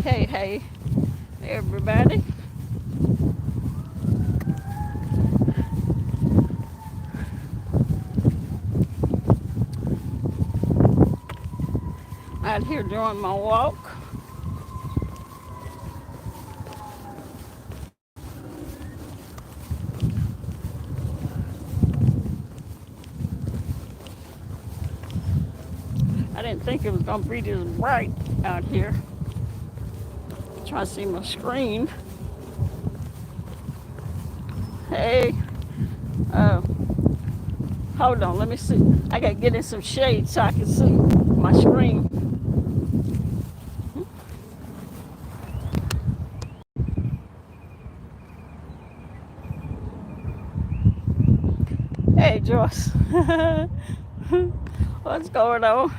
Hey, everybody. Out here doing my walk. I didn't think it was going to be this bright out here. Trying to see my screen. Hey, uh, hold on, let me see. I got to get in some shade so I can see my screen. Hey, Joyce. What's going on?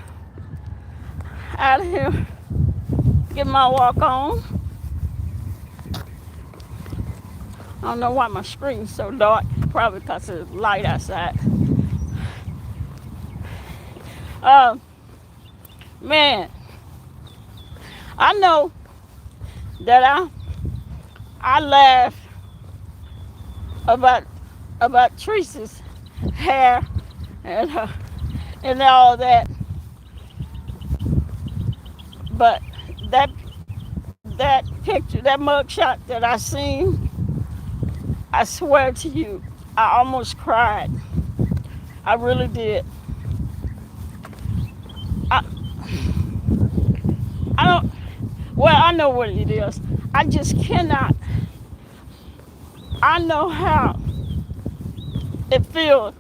Out here, get my walk on. I don't know why my screen's so dark. Probably because it's light outside. Uh, Man, I know that I laughed about Teresa's hair and her and all that, but that that picture, that mugshot that I seen, I swear to you, I almost cried. I really did. I I don't. Well, I know what it is. I just cannot. I know how it feels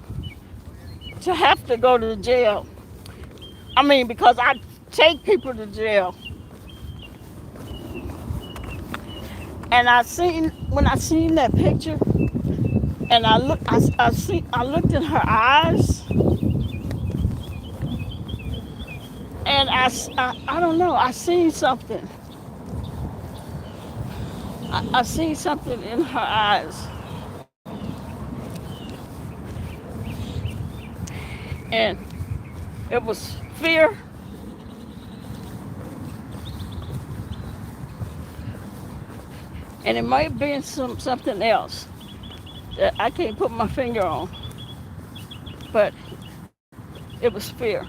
to have to go to jail. I mean, because I take people to jail, and I seen that picture, and I looked in her eyes, and I don't know. I seen something. I seen something in her eyes, and it was fear, and it might have been something else that I can't put my finger on, but it was fear.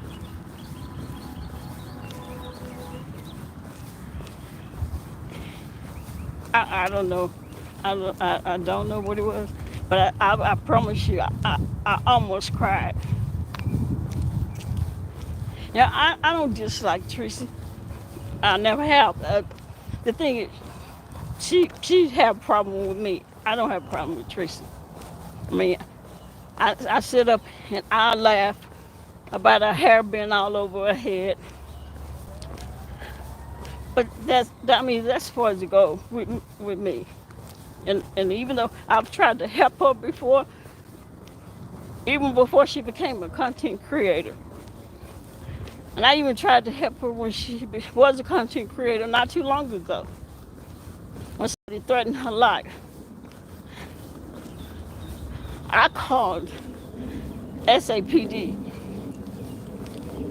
I don't know. I don't know what it was, but I promise you, I almost cried. Yeah, I don't dislike Teresa. I never have. The thing is, she have a problem with me. I don't have a problem with Teresa. I mean, I sit up and I laugh about her hair being all over her head. But that's as far as it goes with me. And even though I've tried to help her before, even before she became a content creator, and I even tried to help her when she was a content creator not too long ago, when somebody threatened her life. I called SAPD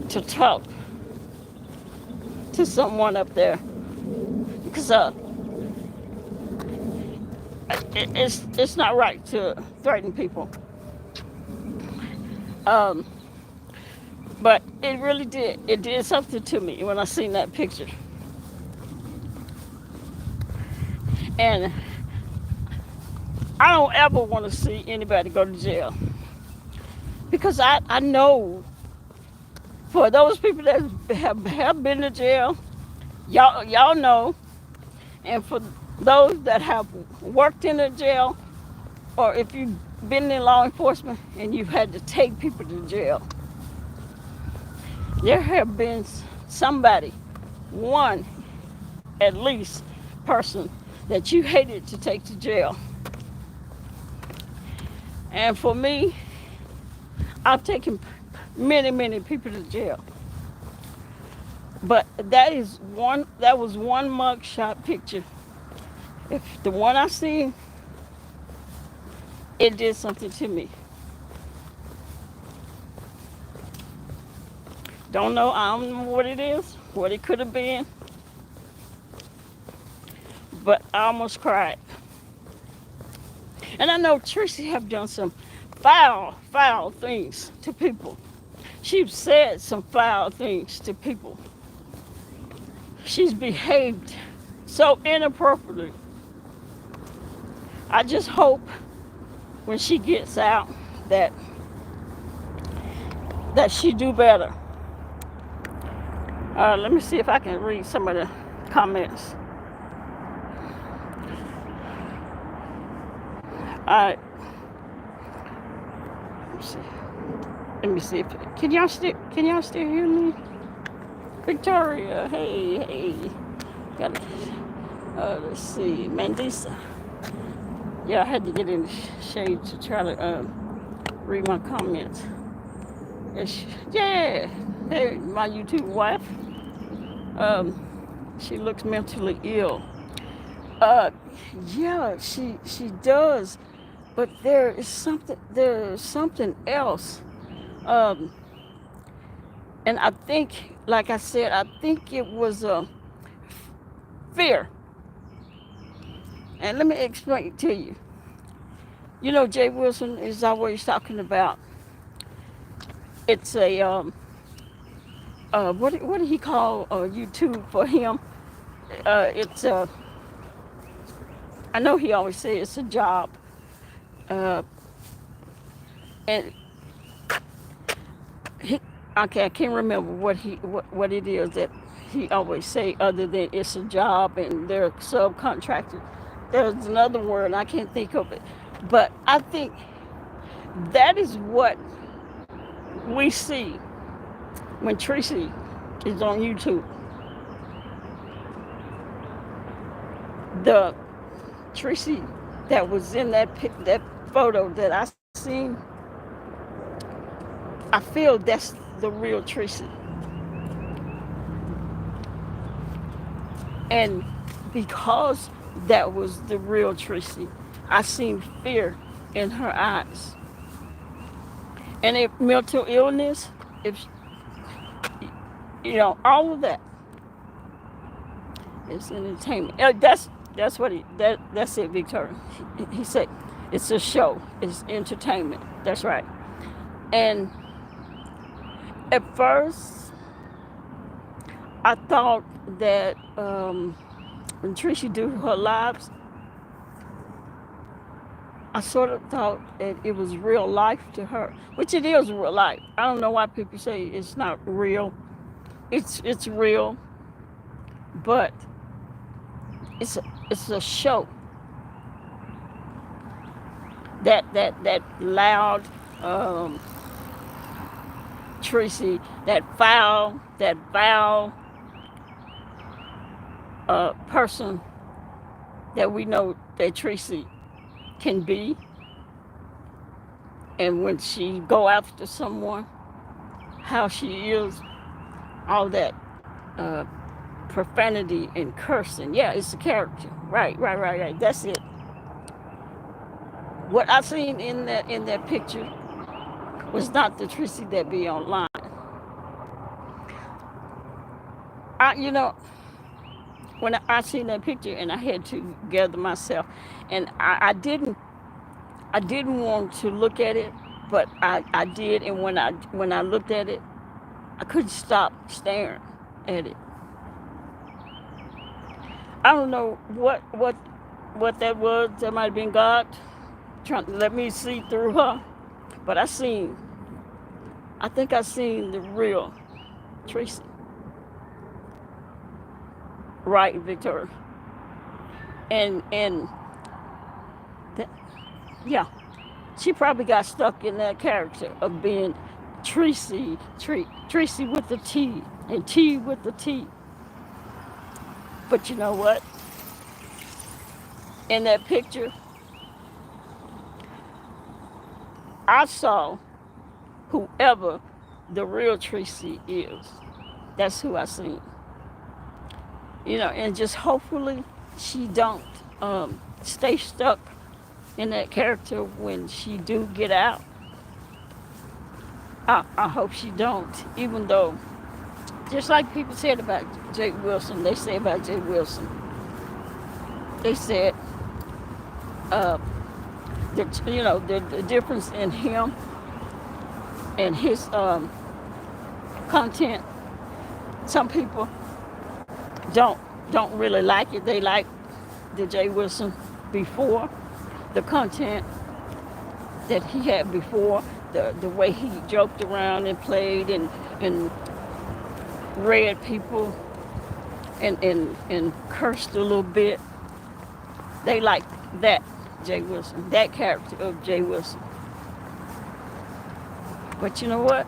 to talk to someone up there because it's not right to threaten people. Um, but it really did. It did something to me when I seen that picture. And I don't ever want to see anybody go to jail because I know for those people that have been to jail, y'all know, and for those that have worked in a jail, or if you've been in law enforcement and you've had to take people to jail, there have been somebody, one at least person that you hated to take to jail. And for me, I've taken many people to jail. But that was one mugshot picture. If the one I seen, it did something to me. I don't know what it is, what it could have been. but I almost cried. And I know Tracy have done some foul things to people. She's said some foul things to people. She's behaved so inappropriately. I just hope when she gets out that she do better. Let me see if I can read some of the comments. All right. Let me see if can y'all still hear me? Victoria, hey. Got it. Let's see, Mandisa. Yeah, I had to get in the shade to try to read my comments. Yeah. Hey, my YouTube wife. She looks mentally ill. Yeah, she does, but there's something else. Um, and I think, like I said, I think it was fear. And let me explain it to you. You know, Jay Wilson is always talking about it's a what did he call YouTube for him? It's I know he always says it's a job, and he, okay, I can't remember what it is that he always say other than it's a job and they're subcontracted. There's another word I can't think of it, but I think that is what we see when Tracy is on YouTube. The Tracy that was in that photo that I seen, I feel that's the real Tracy. And because that was the real Tracy, I seen fear in her eyes. And if mental illness, if all of that is entertainment. That's what that's it, Victoria. He said it's a show, it's entertainment. That's right. And at first, I thought that when Tracy do her lives, I sort of thought that it was real life to her, which it is real life. I don't know why people say it's not real. It's real, but it's a show. That loud Tracy, that foul person that we know that Tracy can be, and when she go after someone, how she is, all that profanity and cursing. Yeah, it's a character. Right. That's it. What I seen in that picture was not the Tracy that be online. When I seen that picture and I had to gather myself, and I didn't want to look at it, but I did, and when I looked at it, I couldn't stop staring at it. I don't know what that was. That might have been God trying to let me see through her, but I think I seen the real Tracy. Right, Victoria. And that, yeah, she probably got stuck in that character of being Tracy with the T and T with the T. But you know what? In that picture, I saw whoever the real Tracy is. That's who I seen. And just hopefully she don't stay stuck in that character when she do get out. I hope she don't, even though, just like people said about Jay Wilson, they say about Jay Wilson, they said, uh, the difference in him and his content. Some people don't don't really like it. They like the Jay Wilson before, the content that he had before, the way he joked around and played and read people and cursed a little bit. They like that Jay Wilson, that character of Jay Wilson. But you know what?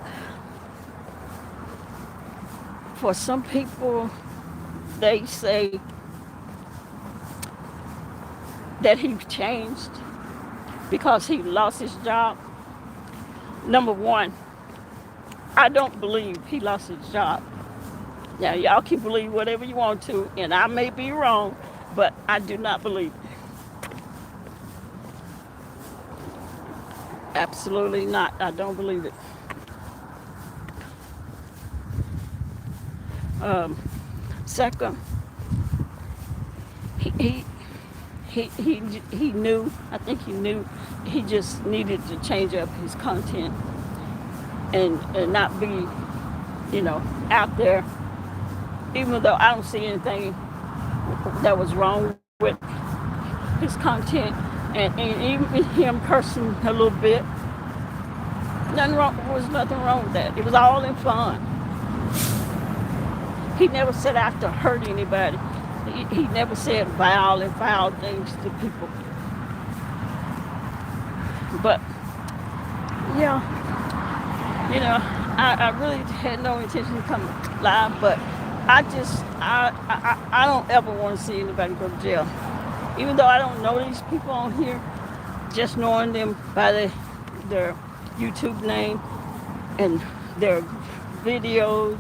For some people, they say that he changed because he lost his job. Number one, I don't believe he lost his job. Now, y'all can believe whatever you want to, and I may be wrong, but I do not believe it. Absolutely not. I don't believe it. Um, Second, he, he he knew. I think he knew he just needed to change up his content and not be, out there. Even though I don't see anything that was wrong with his content, and even him cursing a little bit, nothing wrong. Was nothing wrong with that. It was all in fun. He never set out to hurt anybody. He never said vile and foul things to people. But yeah, I really had no intention to come live, but I don't ever want to see anybody go to jail. Even though I don't know these people on here, just knowing them by their YouTube name and their videos,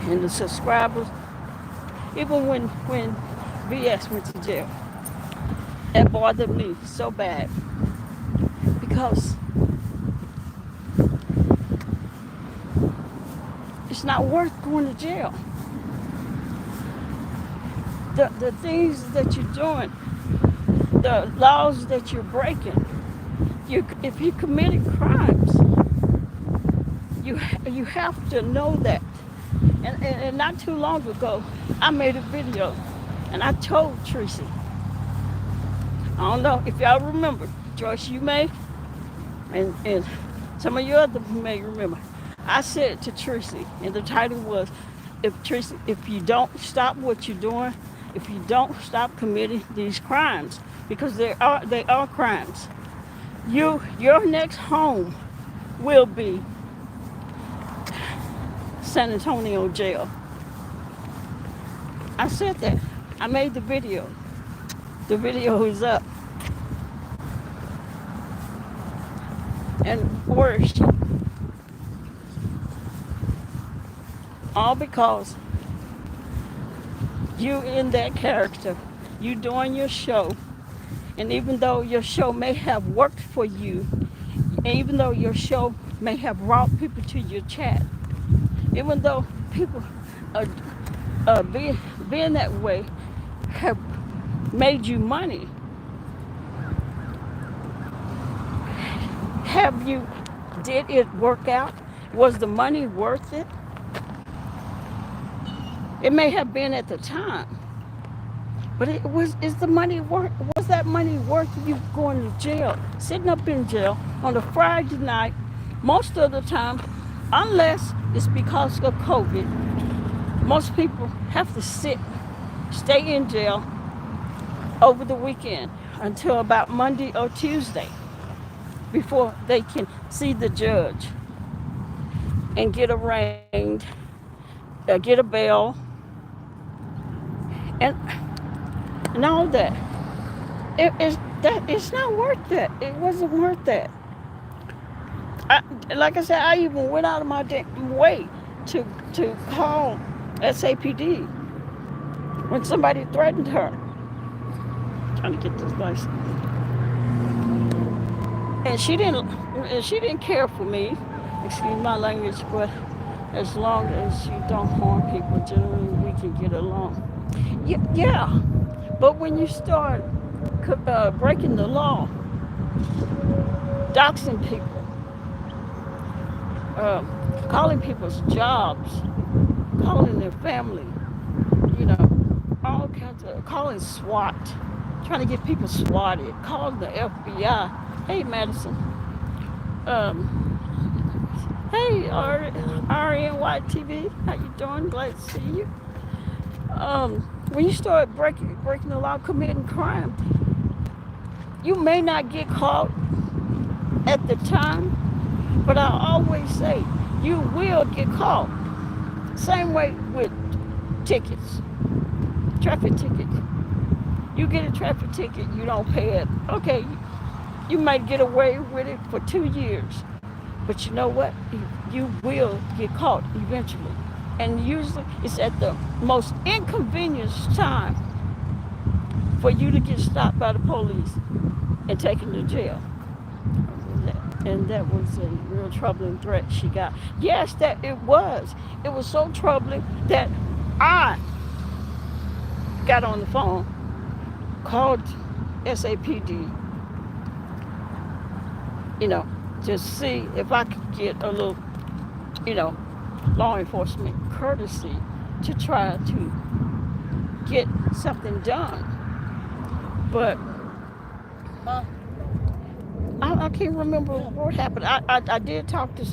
and the subscribers. Even when VS went to jail, that bothered me so bad because it's not worth going to jail. The things that you're doing, the laws that you're breaking, if you committed crimes, you have to know that. And not too long ago, I made a video, and I told Tracy, I don't know if y'all remember, Joyce, you may, and some of you other may remember. I said to Tracy, and the title was, if you don't stop what you're doing, if you don't stop committing these crimes, because they are crimes, your next home will be San Antonio jail. I said that. I made the video. The video is up. And where is she? All because you in that character, you doing your show, and even though your show may have worked for you, and even though your show may have brought people to your chat, even though people being that way have made you money, did it work out? Was the money worth it? It may have been at the time, but is the money worth? Was that money worth you going to jail, sitting up in jail on a Friday night, most of the time, unless it's because of COVID? Most people have to stay in jail over the weekend until about Monday or Tuesday before they can see the judge and get arraigned, get a bail, and all that. It's not worth that. It wasn't worth that. Like I said, I even went out of my way to call SAPD when somebody threatened her. Trying to get this license, and she didn't care for me. Excuse my language, but as long as you don't harm people, generally we can get along. Yeah, But when you start breaking the law, doxing people, uh, calling people's jobs, calling their family, you know, all kinds of calling SWAT, trying to get people swatted, calling the FBI. Hey, Madison. Hey, RNYTV. How you doing? Glad to see you. When you start breaking the law, committing crime, you may not get caught at the time, but I always say you will get caught. Same way with tickets, traffic tickets. You get a traffic ticket, you don't pay it. Okay, you might get away with it for 2 years, but you know what? You will get caught eventually. And usually it's at the most inconvenienced time for you to get stopped by the police and taken to jail. And that was a real troubling threat she got. Yes, that it was. It was so troubling that I got on the phone, called SAPD, you know, to see if I could get a little, you know, law enforcement courtesy to try to get something done. But I can't remember what happened. I did talk to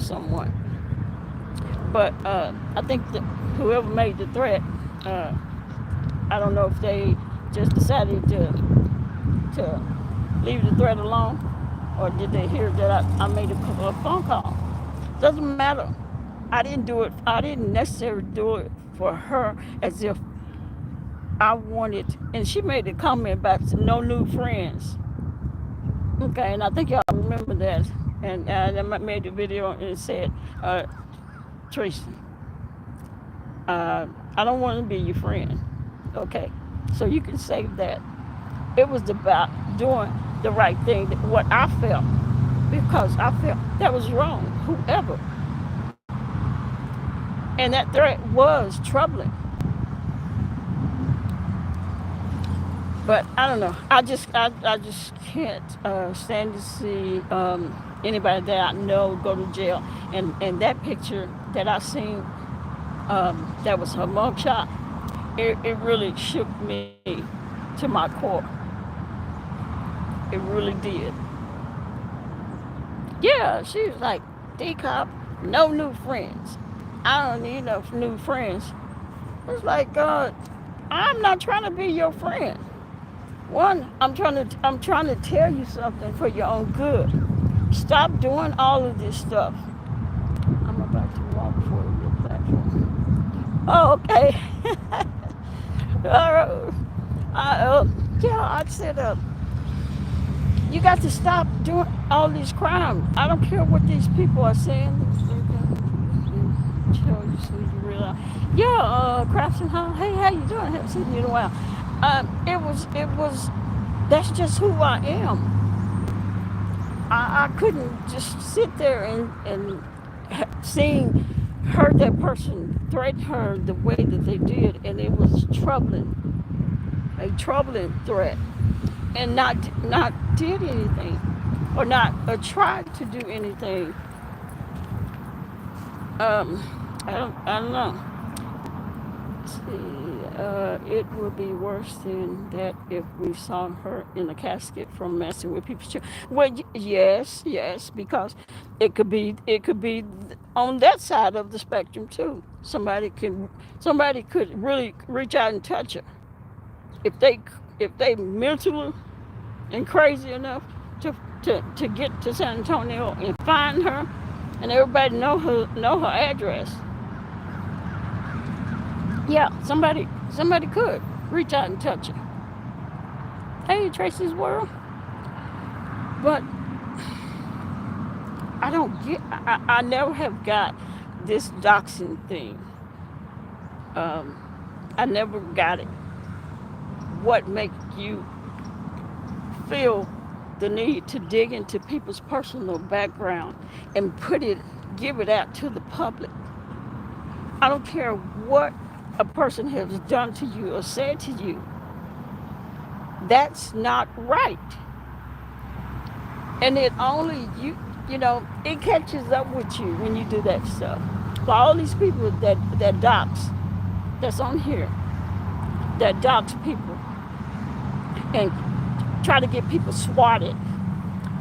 someone, but I think that whoever made the threat, uh, I don't know if they just decided to leave the threat alone, or did they hear that I made a phone call? Doesn't matter. I didn't do it. I didn't necessarily do it for her as if I wanted. And she made a comment about no new friends. Okay, and I think y'all remember that. And I made the video and it said, uh, Tracy, I don't want to be your friend. Okay, so you can save that. It was about doing the right thing, what I felt, because I felt that was wrong, whoever. And that threat was troubling. But I don't know. I just can't stand to see anybody that I know go to jail. And that picture that I seen, that was her mugshot. It really shook me to my core. It really did. Yeah, she was like, D cop, no new friends. I don't need no new friends. It's like, I'm not trying to be your friend. One, I'm trying to tell you something for your own good. Stop doing all of this stuff. I'm about to walk for the platform. Oh, okay. uh, yeah, I said, you got to stop doing all these crimes. I don't care what these people are saying. Yeah, Crafton Hall. Hey, how you doing? I haven't seen you in a while. It was. That's just who I am. I couldn't just sit there and seeing that person threaten her the way that they did, and it was a troubling threat, and not did anything, or not tried to do anything. I don't know. See, it would be worse than that if we saw her in a casket from messing with people's children. Well, yes, because it could be on that side of the spectrum too. Somebody could really reach out and touch her if they mentally and crazy enough to to get to San Antonio and find her, and everybody know her address. Yeah, somebody could reach out and touch her. Hey, Tracy's World. But I don't get. I never have got this doxing thing. Um, I never got it. What makes you feel the need to dig into people's personal background and give it out to the public? I don't care what a person has done to you or said to you. That's not right. And it only you know, it catches up with you when you do that stuff. For all these people that dox, that's on here, that dox people and try to get people swatted,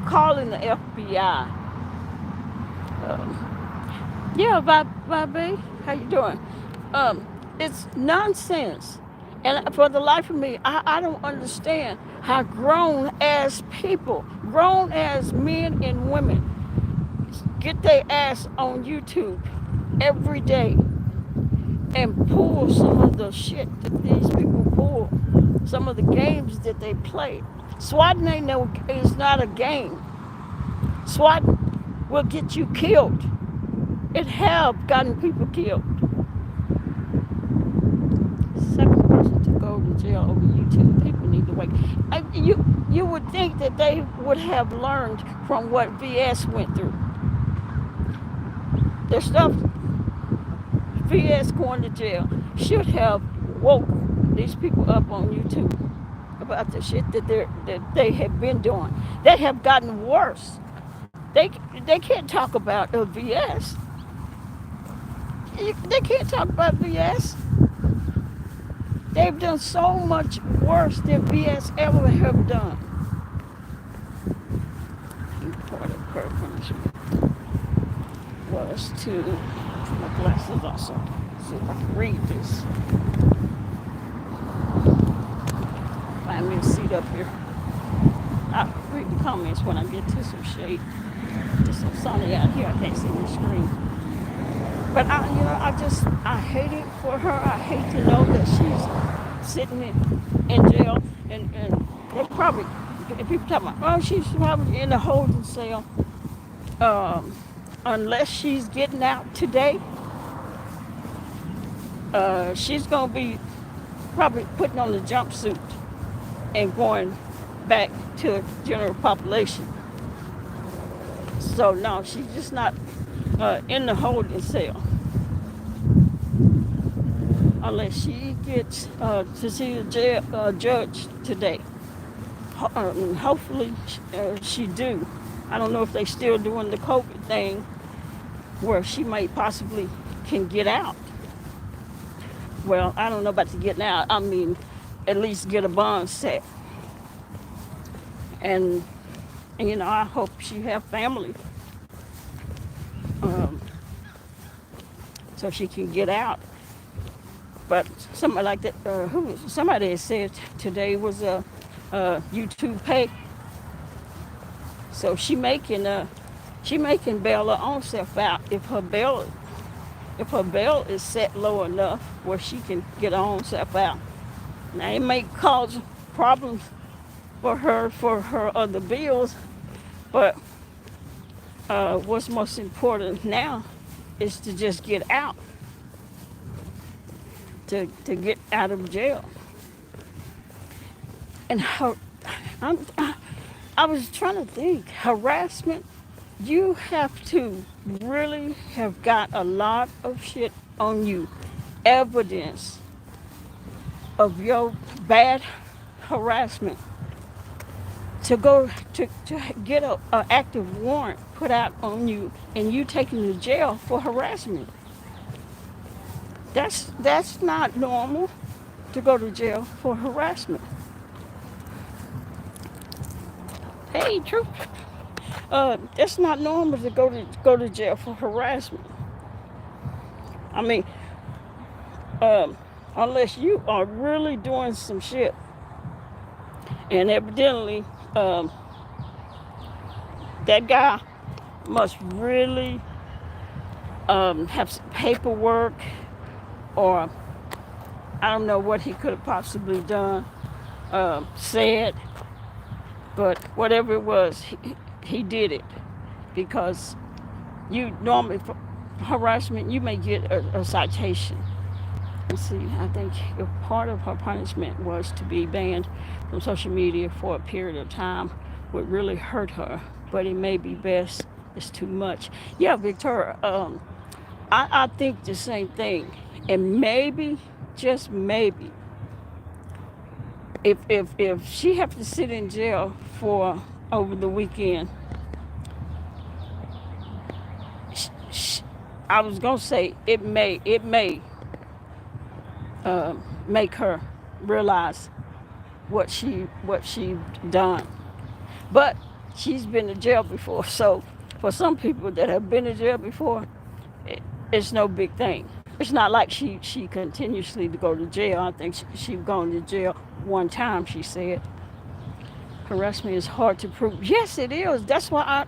calling the FBI. Yeah, bye, how you doing? It's nonsense. And for the life of me, I don't understand how grown as people, grown as men and women, get their ass on YouTube every day and pull some of the shit that these people pull, some of the games that they play. Swatting ain't no, is not a game. Swatting will get you killed. It have gotten people killed. Second person to go to jail over YouTube. People need to wake. You would think that they would have learned from what VS went through. The stuff VS going to jail should have woke these people up on YouTube about the shit that they have been doing. They have gotten worse. They they can't talk about VS. They can't talk about VS. They've done so much worse than VS ever have done. Part of her punishment was to put my glasses also. See if I can read this. Find me a seat up here. I'll read the comments when I get to some shade. It's so sunny out here, I can't see the screen. But I hate it for her. I hate to know that she's sitting in jail, and they probably, people talking about, oh, she's probably in a holding cell. Unless she's getting out today, she's gonna be probably putting on the jumpsuit and going back to general population. So no, she's just not in the holding cell unless she gets to see the judge today. Hopefully she do. I don't know if they still doing the COVID thing where she may possibly can get out. Well, I don't know about the getting out. I mean, at least get a bond set. And I hope she have family, um, so she can get out. But somebody like that, somebody had said today was a YouTube pay. So she making bail her own self out if her bail is set low enough where she can get her own self out. Now it may cause problems for her other bills, but what's most important now is to just get out, to get out of jail. And I was trying to think, harassment, you have to really have got a lot of shit on you, evidence of your bad harassment to go to get a active warrant put out on you and you taken to jail for harassment. That's not normal to go to jail for harassment. Hey, truth. It's not normal to go to jail for harassment. I mean, unless you are really doing some shit, and evidently, that guy must really have some paperwork, or I don't know what he could have possibly done, said, but whatever it was, he did it, because you normally for harassment you may get a citation. And see, I think if part of her punishment was to be banned from social media for a period of time would really hurt her, but it may be best. It's too much. Yeah, Victoria, I think the same thing, and maybe, just maybe, If she have to sit in jail for over the weekend, sh- sh- I was gonna say it may make her realize what she done. But she's been to jail before, so for some people that have been to jail before, it, it's no big thing. It's not like she continuously to go to jail. I think she gone to jail one time. She said harassment is hard to prove. Yes, it is. That's why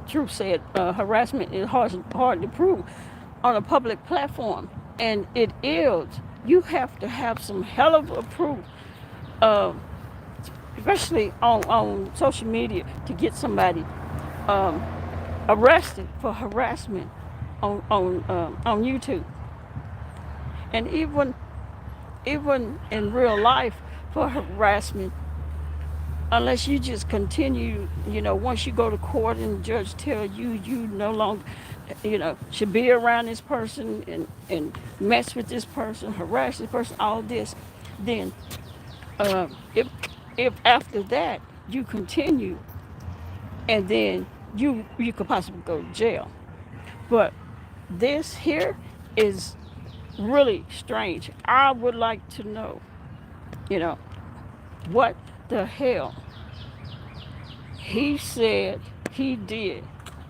Truth said harassment is hard to prove on a public platform, and it is. You have to have some hell of a proof, uh, especially on social media, to get somebody um, arrested for harassment on YouTube, and even in real life for harassment. Unless you just continue, once you go to court and the judge tell you no longer, should be around this person and mess with this person, harass this person, all this, then uh, if if after that you continue, and then you could possibly go to jail. But this here is really strange. I would like to know, you know, what the hell he said he did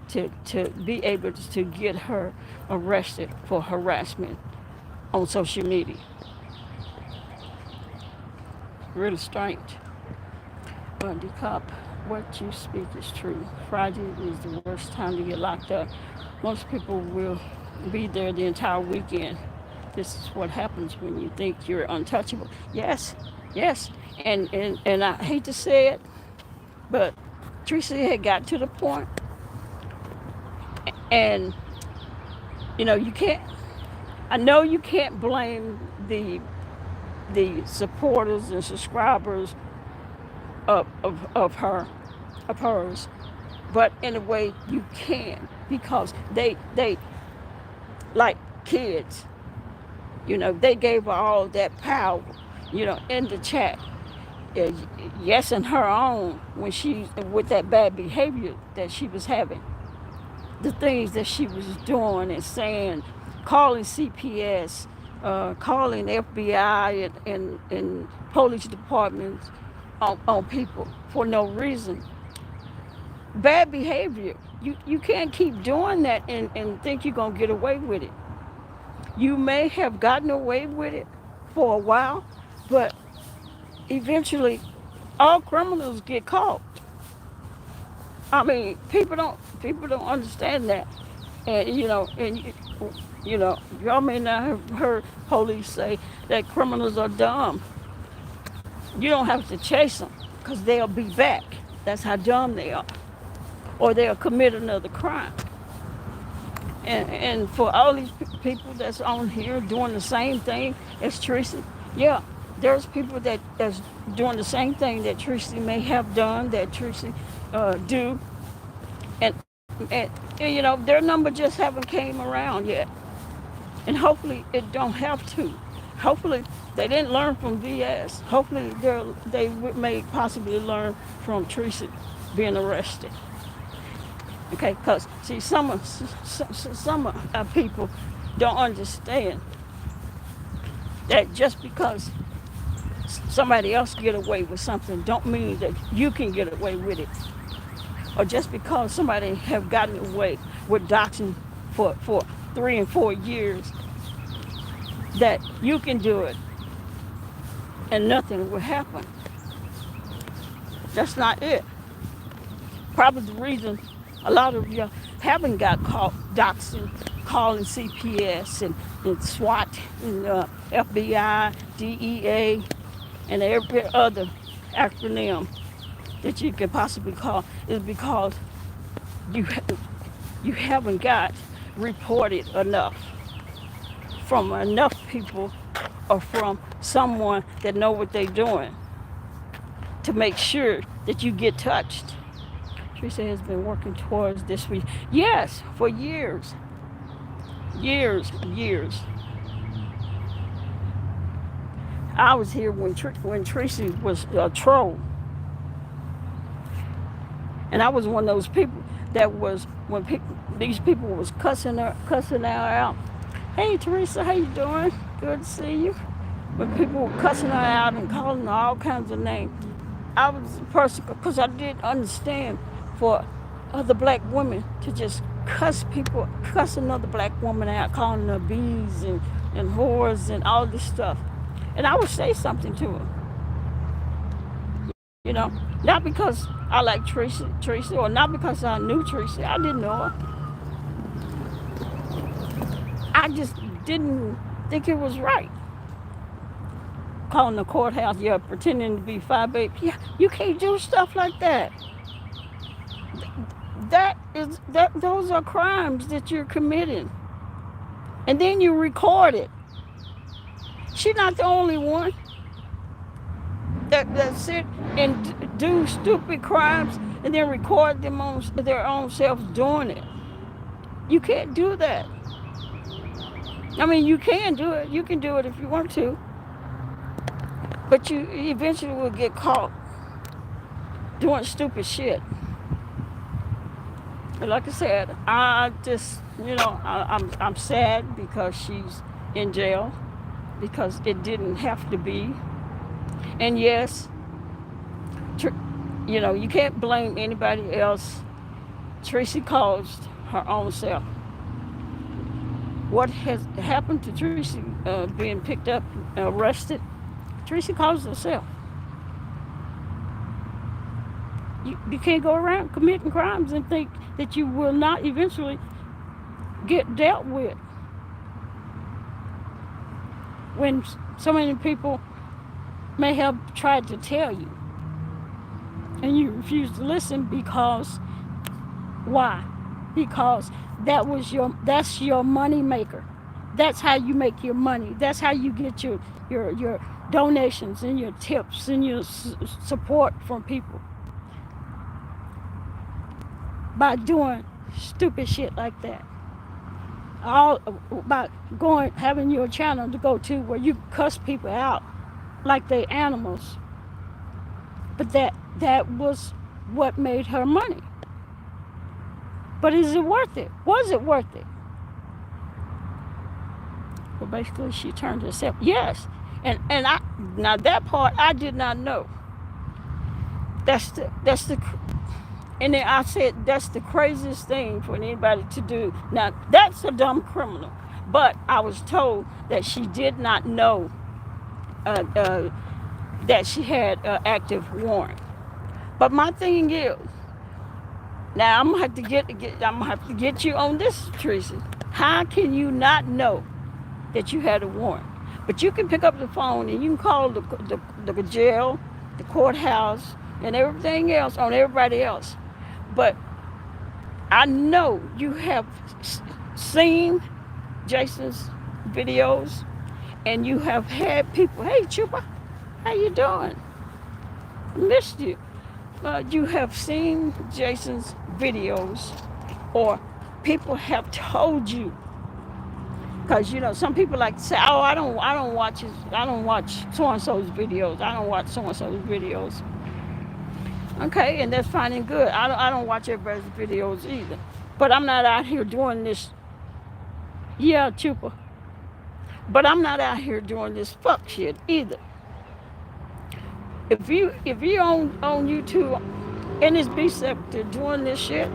to be able to get her arrested for harassment on social media. Really strange. But the cop, what you speak is true. Friday is the worst time to get locked up. Most people will be there the entire weekend. This is what happens when you think you're untouchable. Yes, yes. And I hate to say it, but Teresa had got to the point, and you can't. I know you can't blame the supporters and subscribers of her, of hers, but in a way you can, because they like kids. They gave her all that power, in the chat. uh, yes, in her own, when she, with that bad behavior that she was having, the things that she was doing and saying, calling CPS, calling FBI and police departments on people for no reason. Bad behavior. You can't keep doing that and think you're going to get away with it. You may have gotten away with it for a while, but eventually all criminals get caught. I mean, people don't understand that. And y'all may not have heard police say that criminals are dumb. You don't have to chase them because they'll be back. That's how dumb they are. Or they'll commit another crime. And for all these people that's on here doing the same thing as Tracy, yeah, there's people that's doing the same thing that Tracy may have done, that Tracy do, and, and their number just haven't came around yet, and hopefully it don't have to. Hopefully they didn't learn from VS. Hopefully they may possibly learn from Tracy being arrested. Okay, because see, some people don't understand that just because somebody else get away with something don't mean that you can get away with it. Or just because somebody have gotten away with doxing for 3 and 4 years, that you can do it and nothing will happen. That's not it. Probably the reason a lot of you haven't got caught doxing, calling CPS and SWAT and FBI, DEA, and every other acronym that you could possibly call, is because you you haven't got reported enough from enough people, or from someone that know what they're doing, to make sure that you get touched. Teresa has been working towards this week. Yes, for years. Years, years. I was here when Tracy was a troll, and I was one of those people that was when these people was cussing her out. Hey Teresa, how you doing? Good to see you. When people were cussing her out and calling her all kinds of names, I was the person because I didn't understand for other black women to just cuss another black woman out, calling her bees and whores and all this stuff. And I would say something to her, you know, not because I like Tracy, or not because I knew Tracy. I didn't know her. I just didn't think it was right. Calling the courthouse, yeah, pretending to be 5'8". Yeah, you can't do stuff like that. Those are crimes that you're committing. And then you record it. She's not the only one that sit and do stupid crimes and then record them on their own selves doing it. You can't do that. I mean, you can do it. You can do it if you want to. But you eventually will get caught doing stupid shit. And like I said, I just, I'm sad because she's in jail because it didn't have to be. And yes, you can't blame anybody else. Tracy caused her own self. What has happened to Tracy being picked up, arrested, Tracy caused herself. You can't go around committing crimes and think that you will not eventually get dealt with. When so many people may have tried to tell you and you refuse to listen because why? Because that's your money maker. That's how you make your money. That's how you get your donations and your tips and your support from people. By doing stupid shit like that. All by having your channel to go to where you cuss people out like they animals. But that was what made her money. But is it worth it? Was it worth it? Well, basically she turned herself. Yes. And now that part I did not know. And then I said, that's the craziest thing for anybody to do. Now, that's a dumb criminal. But I was told that she did not know that she had an active warrant. But my thing is, now I'm gonna have to get you on this, Tracy. How can you not know that you had a warrant? But you can pick up the phone and you can call the jail, the courthouse, and everything else on everybody else. But I know you have seen Jason's videos and you have had people, hey Chupa, how you doing? Missed you. You have seen Jason's videos or people have told you. Because some people like to say, oh, I don't watch so-and-so's videos. I don't watch so-and-so's videos. Okay, and that's fine and good. I don't watch everybody's videos either. But I'm not out here doing this. Yeah, Chupa. But I'm not out here doing this fuck shit either. If you on YouTube in this beast sector doing this shit,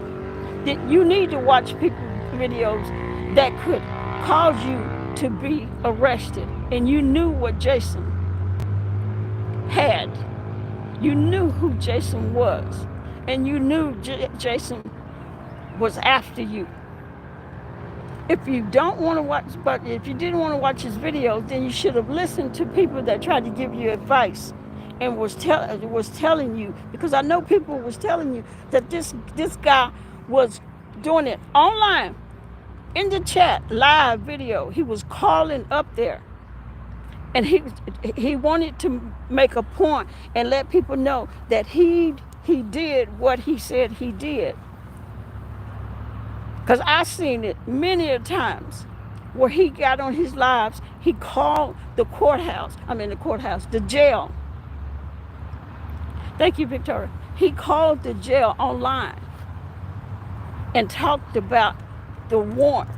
then you need to watch people's videos that could cause you to be arrested. And you knew what Jason had. You knew who Jason was. And you knew Jason was after you. If you don't want to watch, but if you didn't want to watch his videos, then you should have listened to people that tried to give you advice and was telling you, because I know people was telling you that this guy was doing it online, in the chat, live video. He was calling up there. And he wanted to make a point and let people know that he did what he said he did. Because I've seen it many a times where he got on his lives, he called the jail. Thank you, Victoria. He called the jail online and talked about the warrant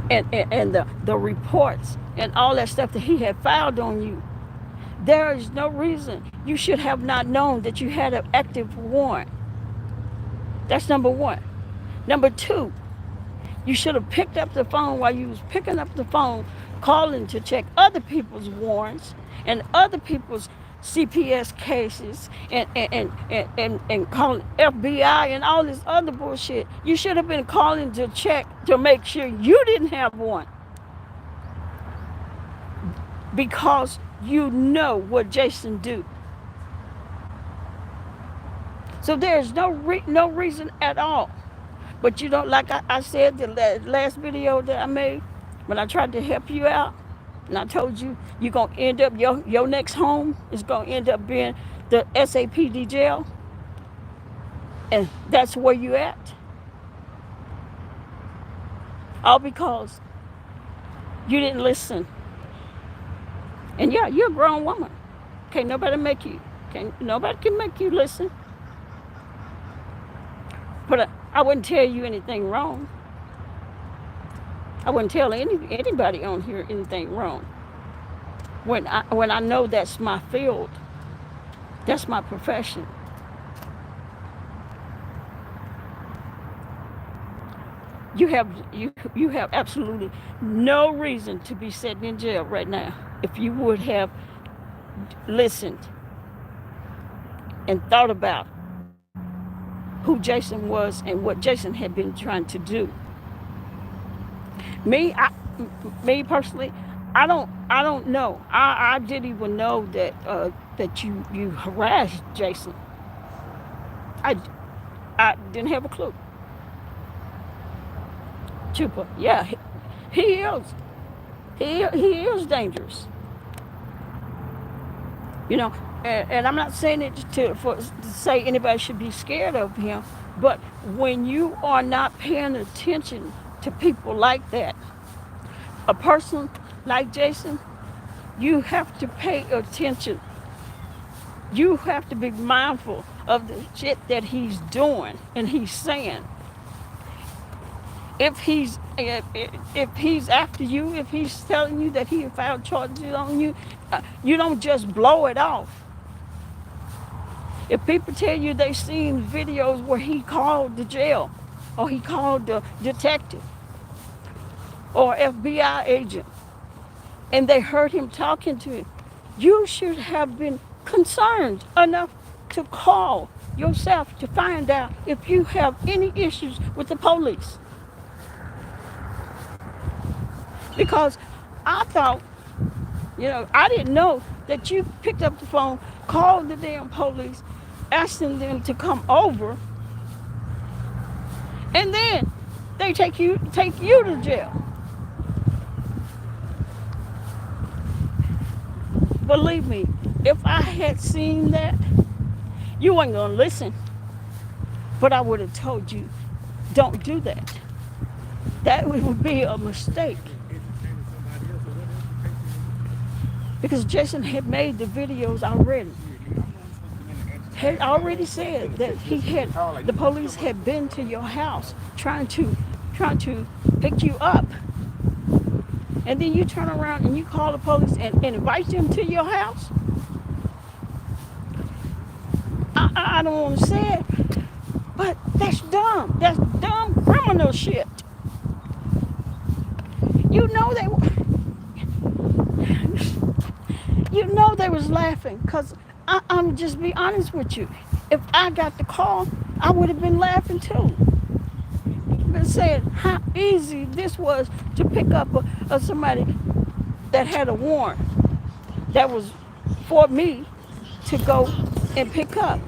and the reports and all that stuff that he had filed on you. There is no reason you should have not known that you had an active warrant. That's number one. Number two, you should have picked up the phone while you was picking up the phone, calling to check other people's warrants and other people's CPS cases and calling FBI and all this other bullshit. You should have been calling to check to make sure you didn't have one. Because you know what Jason do. So there's no reason at all. But you don't, like I said, the last video that I made, when I tried to help you out, and I told you you're going to end up, your next home is going to end up being the SAPD jail. And that's where you at. All because you didn't listen. And yeah, you're a grown woman. Nobody can make you listen. But I wouldn't tell you anything wrong. I wouldn't tell anybody on here anything wrong. When I know that's my field, that's my profession. You have absolutely no reason to be sitting in jail right now if you would have listened and thought about who Jason was and what Jason had been trying to do. Me personally, I don't know. I didn't even know that you harassed Jason. I didn't have a clue. Chupa, yeah, he is dangerous. You know, and I'm not saying it to say anybody should be scared of him, but when you are not paying attention to people like that, a person like Jason, you have to pay attention. You have to be mindful of the shit that he's doing and he's saying. If he's after you, if he's telling you that he filed charges on you, you don't just blow it off. If people tell you they seen videos where he called the jail, or he called the detective, or FBI agent, and they heard him talking to him, you should have been concerned enough to call yourself to find out if you have any issues with the police. Because I thought, I didn't know that you picked up the phone, called the damn police, asking them to come over, and then they take you to jail. Believe me, if I had seen that, you ain't gonna listen. But I would have told you, don't do that. That would be a mistake. Because Jason had made the videos already. Had already said that the police had been to your house trying to pick you up. And then you turn around and you call the police and invite them to your house. I don't want to say it, but that's dumb. That's dumb criminal shit. They was laughing, because I'm just be honest with you. If I got the call, I would have been laughing too. Been saying how easy this was to pick up somebody that had a warrant that was for me to go and pick up.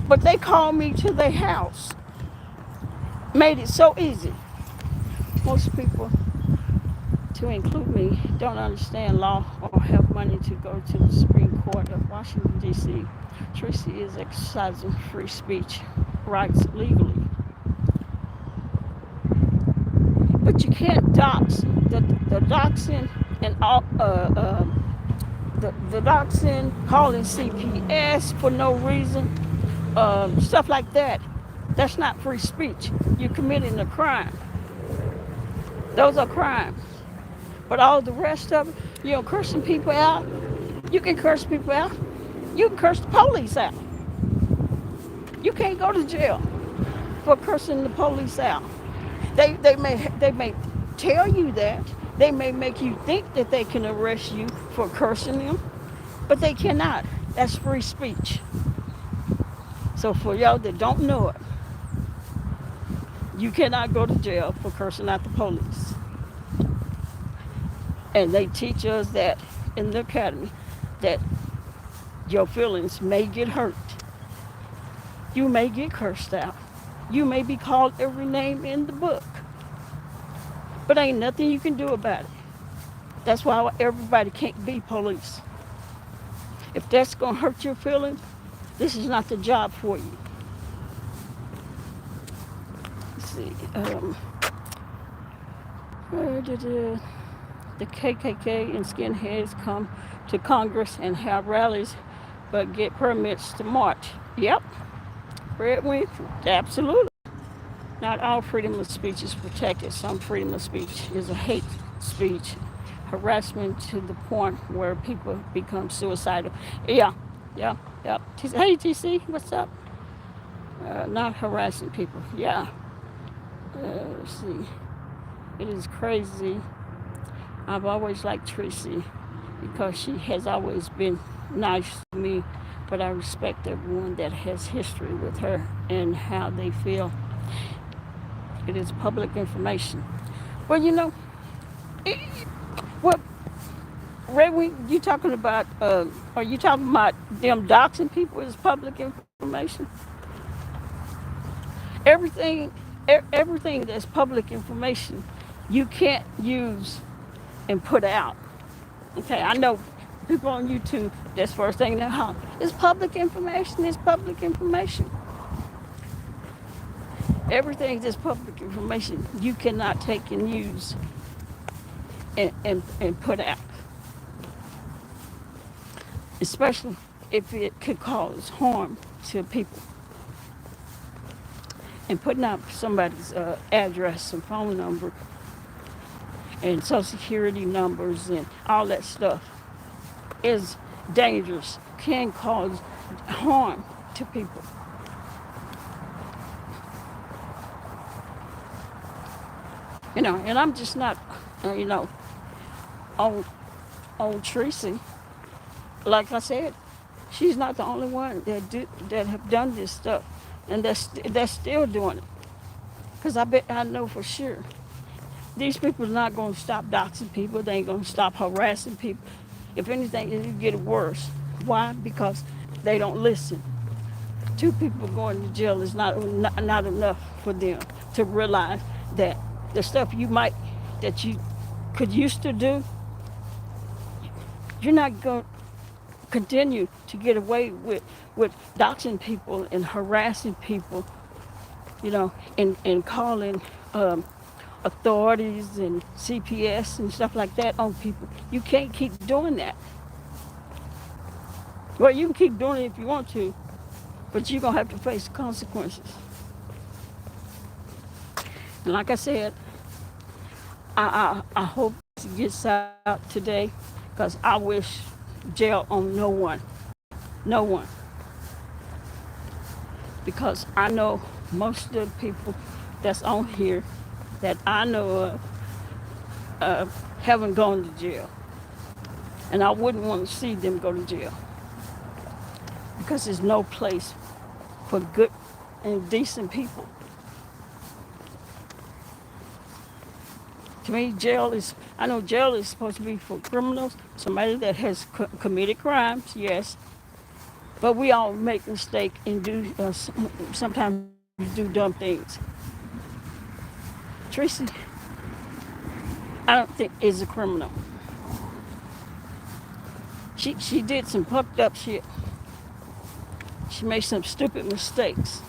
But they called me to their house. Made it so easy. Most people, to include me, don't understand law or have money to go to the Supreme Court of Washington, D.C. Tracy is exercising free speech rights legally. but you can't dox the doxing and all the doxing, calling CPS for no reason, stuff like that. That's not free speech. You're committing a crime. Those are crimes. But all the rest of it, cursing people out, you can curse people out. You can curse the police out. You can't go to jail for cursing the police out. They may tell you that. They may make you think that they can arrest you for cursing them, but they cannot. That's free speech. So for y'all that don't know it, you cannot go to jail for cursing out the police. And they teach us that in the academy, that your feelings may get hurt. You may get cursed out. You may be called every name in the book. But ain't nothing you can do about it. That's why everybody can't be police. If that's going to hurt your feelings, this is not the job for you. Let's see. The KKK and skinheads come to Congress and have rallies, but get permits to march. Yep. Fred Winfrey. Absolutely. Not all freedom of speech is protected. Some freedom of speech is a hate speech, harassment to the point where people become suicidal. Yeah. Hey, TC, what's up? Not harassing people. Yeah. Let's see. It is crazy. I've always liked Tracy because she has always been nice to me, but I respect everyone that has history with her and how they feel. It is public information. Well, what, Ray, you talking about, are you talking about them doxing people as public information? Everything that's public information, you can't use and put out. Okay, I know people on YouTube, that's first thing they holler. It's public information, it's public information. Everything that's public information, you cannot take and use and put out. Especially if it could cause harm to people. And putting out somebody's address and phone number and social security numbers and all that stuff is dangerous, can cause harm to people. And I'm just not, on Tracy. Like I said, she's not the only one that have done this stuff, and that's still doing it. Because I know for sure these people are not going to stop doxing people. They ain't going to stop harassing people. If anything, it'll get worse. Why? Because they don't listen. 2 people going to jail is not enough for them to realize that the stuff that you could used to do, you're not going to continue to get away with doxing people and harassing people, and calling authorities and CPS and stuff like that on people. You can't keep doing that. Well, you can keep doing it if you want to, but you're going to have to face the consequences. And like I said, I hope it gets out today, because I wish jail on no one. No one. Because I know most of the people that's on here that I know of haven't gone to jail. And I wouldn't want to see them go to jail. Because there's no place for good and decent people. To me, I know jail is supposed to be for criminals, somebody that has committed crimes, yes. But we all make mistakes and do, sometimes do dumb things. Tracy, I don't think is a criminal. She did some fucked up shit. She made some stupid mistakes.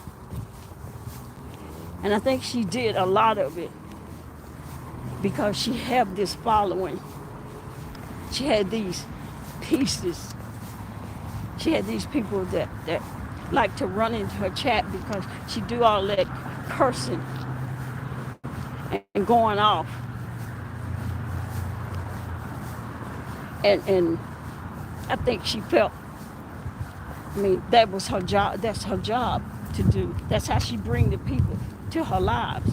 And I think she did a lot of it because she had this following. She had these pieces. She had these people that like to run into her chat because she do all that cursing and going off. And I think she felt, I mean, that was her job. That's her job to do. That's how she bring the people to her lives,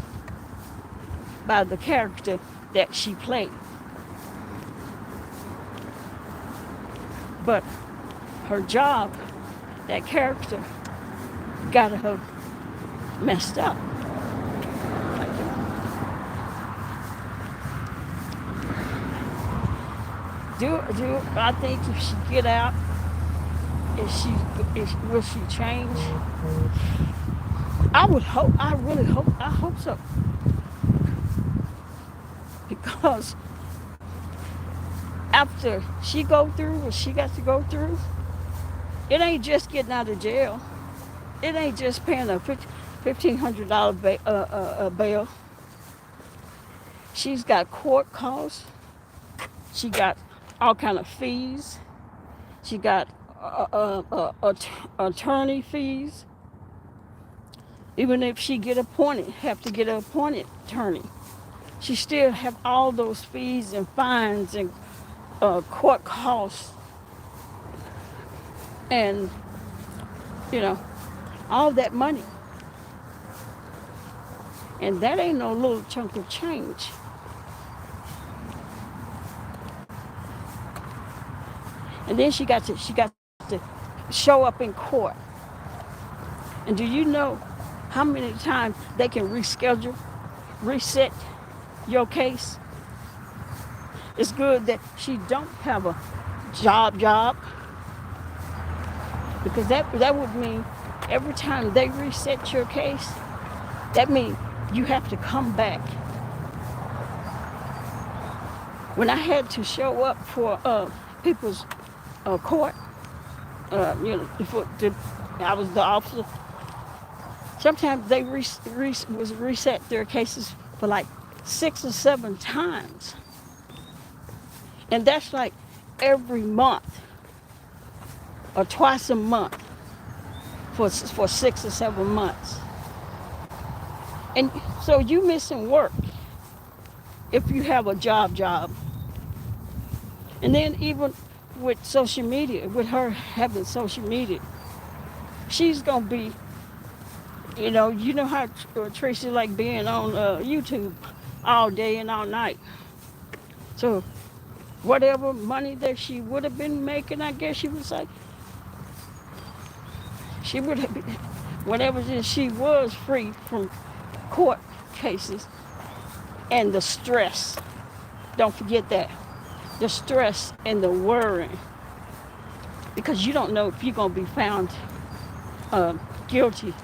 by the character that she played. But her job, that character, got her messed up. Do I think if she get out, will she change? I would hope. I really hope. I hope so. Because after she go through what she got to go through, it ain't just getting out of jail. It ain't just paying a $1,500 bail. She's got court costs. She got all kind of fees. She got attorney fees. Even if she have to get an appointed attorney, she still have all those fees and fines and court costs, and all that money. And that ain't no little chunk of change. And then she got to show up in court. And do you know how many times they can reset your case? It's good that she don't have a job, because that would mean every time they reset your case, that means you have to come back. When I had to show up for people's court, I was the officer. Sometimes they reset their cases for like 6 or 7 times, and that's like every month or twice a month for 6 or 7 months. And so you missing work if you have a job. And then even with social media, with her having social media, she's gonna be, you know how Tracy like being on YouTube all day and all night. So whatever money that she would have been making, I guess she was like, she would have been, whatever that she was free from court cases and the stress. Don't forget that. The stress and the worrying. Because you don't know if you're going to be found guilty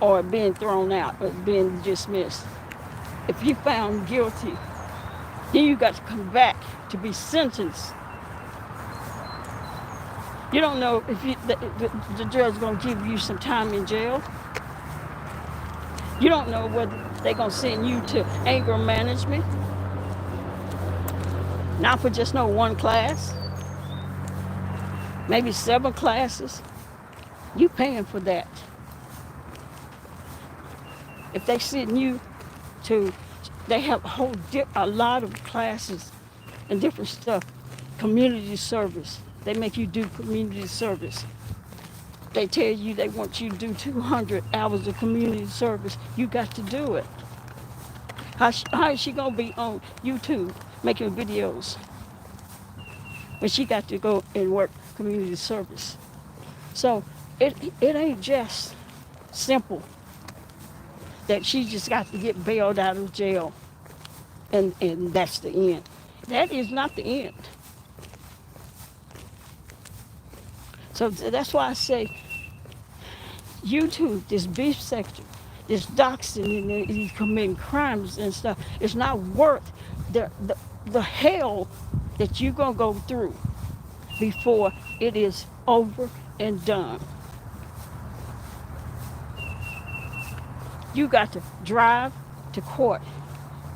or being thrown out or being dismissed. If you found guilty, then you got to come back to be sentenced. You don't know if the judge is going to give you some time in jail. You don't know whether they're going to send you to anger management. Not for just no one class. Maybe 7 classes. You paying for that. If they send you to, they have a lot of classes and different stuff. Community service. They make you do community service. They tell you they want you to do 200 hours of community service. You got to do it. How is she going to be on YouTube making videos when she got to go and work community service? So it ain't just simple that she just got to get bailed out of jail and that's the end. That is not the end. So that's why I say YouTube, this beef sector, this doxing and these committing crimes and stuff, it's not worth the hell that you're going to go through before it is over and done. You got to drive to court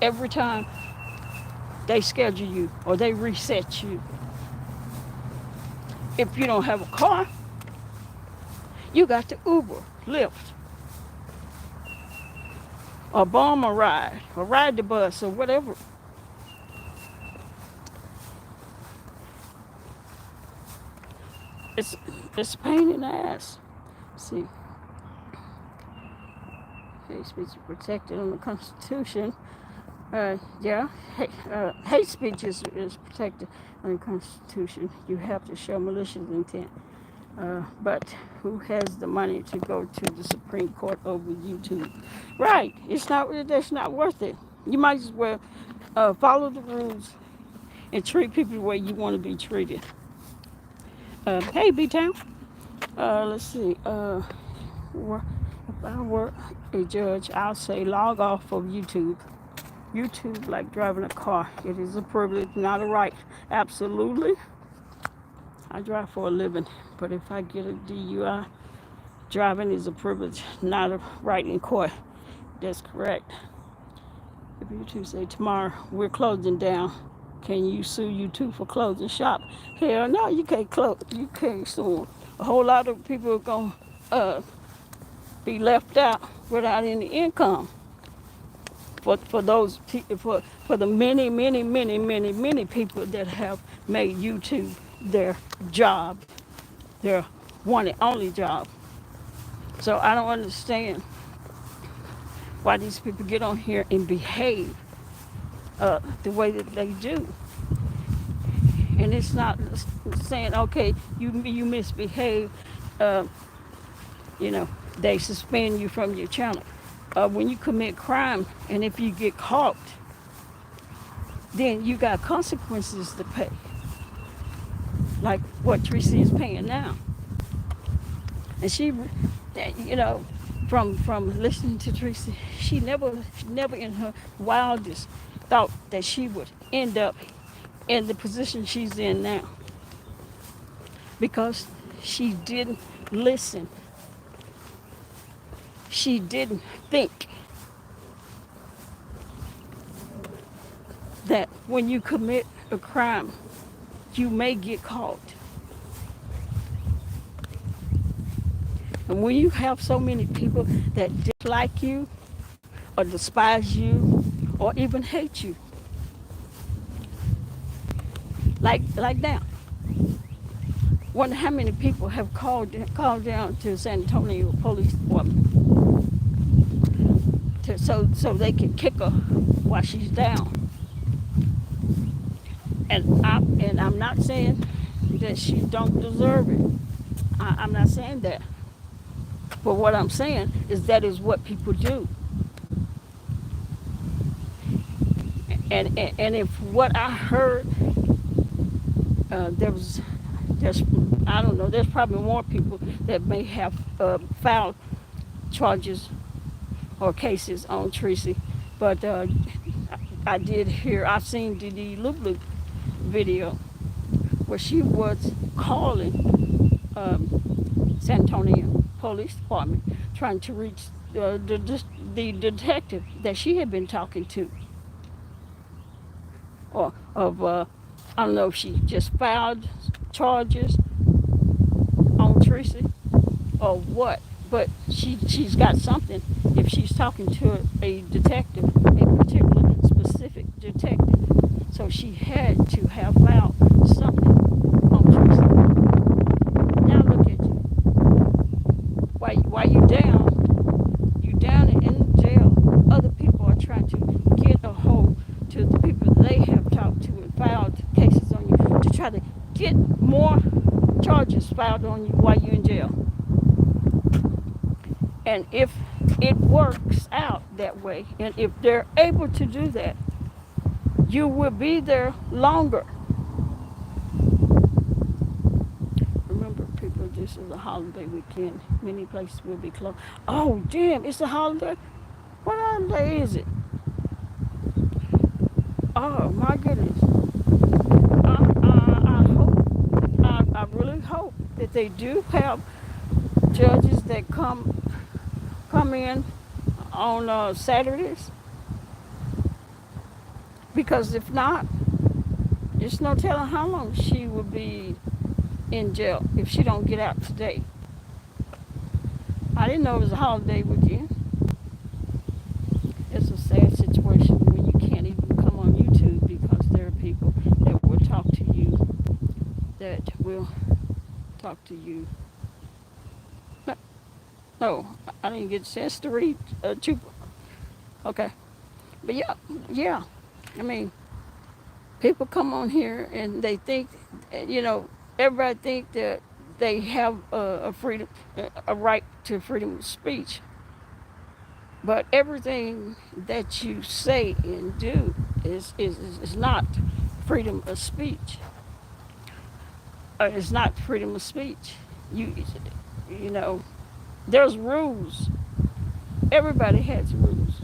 every time they schedule you or they reset you. If you don't have a car, you got to Uber, Lyft, or bomb a ride, or ride the bus, or whatever. It's it's a pain in the ass. See, hate speech is protected in the Constitution. Yeah, hate speech is protected in the Constitution. You have to show malicious intent. But who has the money to go to the Supreme Court over YouTube? Right, it's not. That's not worth it. You might as well follow the rules and treat people the way you want to be treated. Hey, B-Town. Let's see. If I were a judge, I'll say log off of YouTube. YouTube, like driving a car, it is a privilege, not a right. Absolutely. I drive for a living, but if I get a DUI, driving is a privilege, not a right in court. That's correct. If YouTube say tomorrow we're closing down, can you sue YouTube for closing shop? Hell no, you can't close. You can't sue them. A whole lot of people are gonna be left out without any income. For those for the many people that have made YouTube their job, their one and only job. So I don't understand why these people get on here and behave the way that they do. And it's not saying, okay, you misbehave, you know, they suspend you from your channel. When you commit crime and if you get caught, then you got consequences to pay, like what Tracy is paying now. And she, you know, from listening to Tracy, she never in her wildest thought that she would end up in the position she's in now, because she didn't listen. She didn't think that when you commit a crime, you may get caught. And when you have so many people that dislike you or despise you or even hate you, like now, wonder how many people have called down to San Antonio Police Department so they can kick her while she's down. And I'm not saying that she don't deserve it. I'm not saying that. But what I'm saying is that is what people do. And if what I heard, there's I don't know, there's probably more people that may have filed charges or cases on Tracy. But I did hear, I've seen the Lulu video where she was calling San Antonio Police Department trying to reach the detective that she had been talking to. Or I don't know if she just filed charges on Tracy or what, but she's got something if she's talking to a detective, a particular specific detective. So she had to have filed something on Tracy. Now look at you. While you down in jail, other people are trying to get a hold to the people they have talked to and filed cases on you to try to get more charges filed on you while you're in jail. And if it works out that way, and if they're able to do that, you will be there longer. Remember, people, this is a holiday weekend. Many places will be closed. Oh, damn, it's a holiday? What holiday is it? Oh, my goodness. I really hope that they do have judges that come in on Saturdays Because if not, there's no telling how long she will be in jail if she don't get out today. I didn't know it was a holiday weekend. It's a sad situation when you can't even come on YouTube because there are people that will talk to you, that will talk to you. No, I didn't get a chance to read two. Okay, but yeah, yeah. I mean, people come on here and they think, everybody think that they have a freedom, a right to freedom of speech. But everything that you say and do is not freedom of speech. It's not freedom of speech. You, you know, there's rules. Everybody has rules.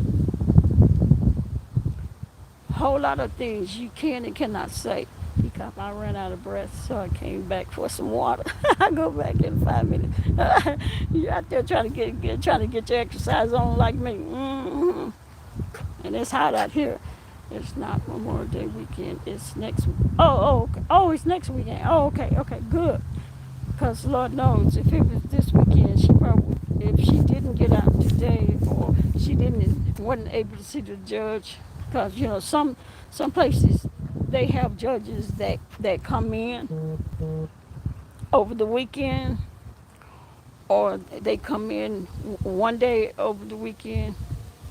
Whole lot of things you can and cannot say. Because I ran out of breath, so I came back for some water. I go back in 5 minutes. You out there trying to get your exercise on like me. And it's hot out here. It's not Memorial Day weekend. It's next. Okay. Oh, it's next weekend. Oh, okay, good. Because Lord knows, if it was this weekend, she probably, if she didn't get out today, or she wasn't able to see the judge, because some places they have judges that come in over the weekend, or they come in one day over the weekend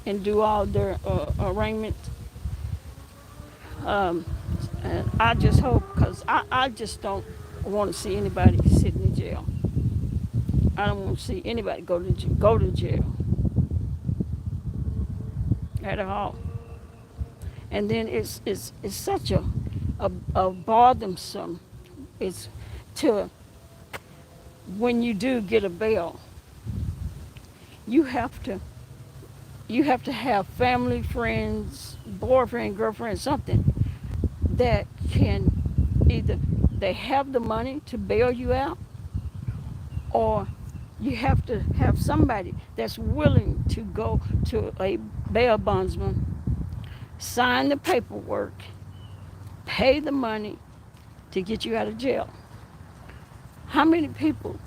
and do all their arraignments. And I just hope, because I just don't want to see anybody sitting in jail. I don't want to see anybody go to jail at all. And then it's such a bothersome. It's to when you do get a bail, you have to have family, friends, boyfriend, girlfriend, something that can either they have the money to bail you out, or you have to have somebody that's willing to go to a bail bondsman, sign the paperwork, pay the money to get you out of jail. How many people?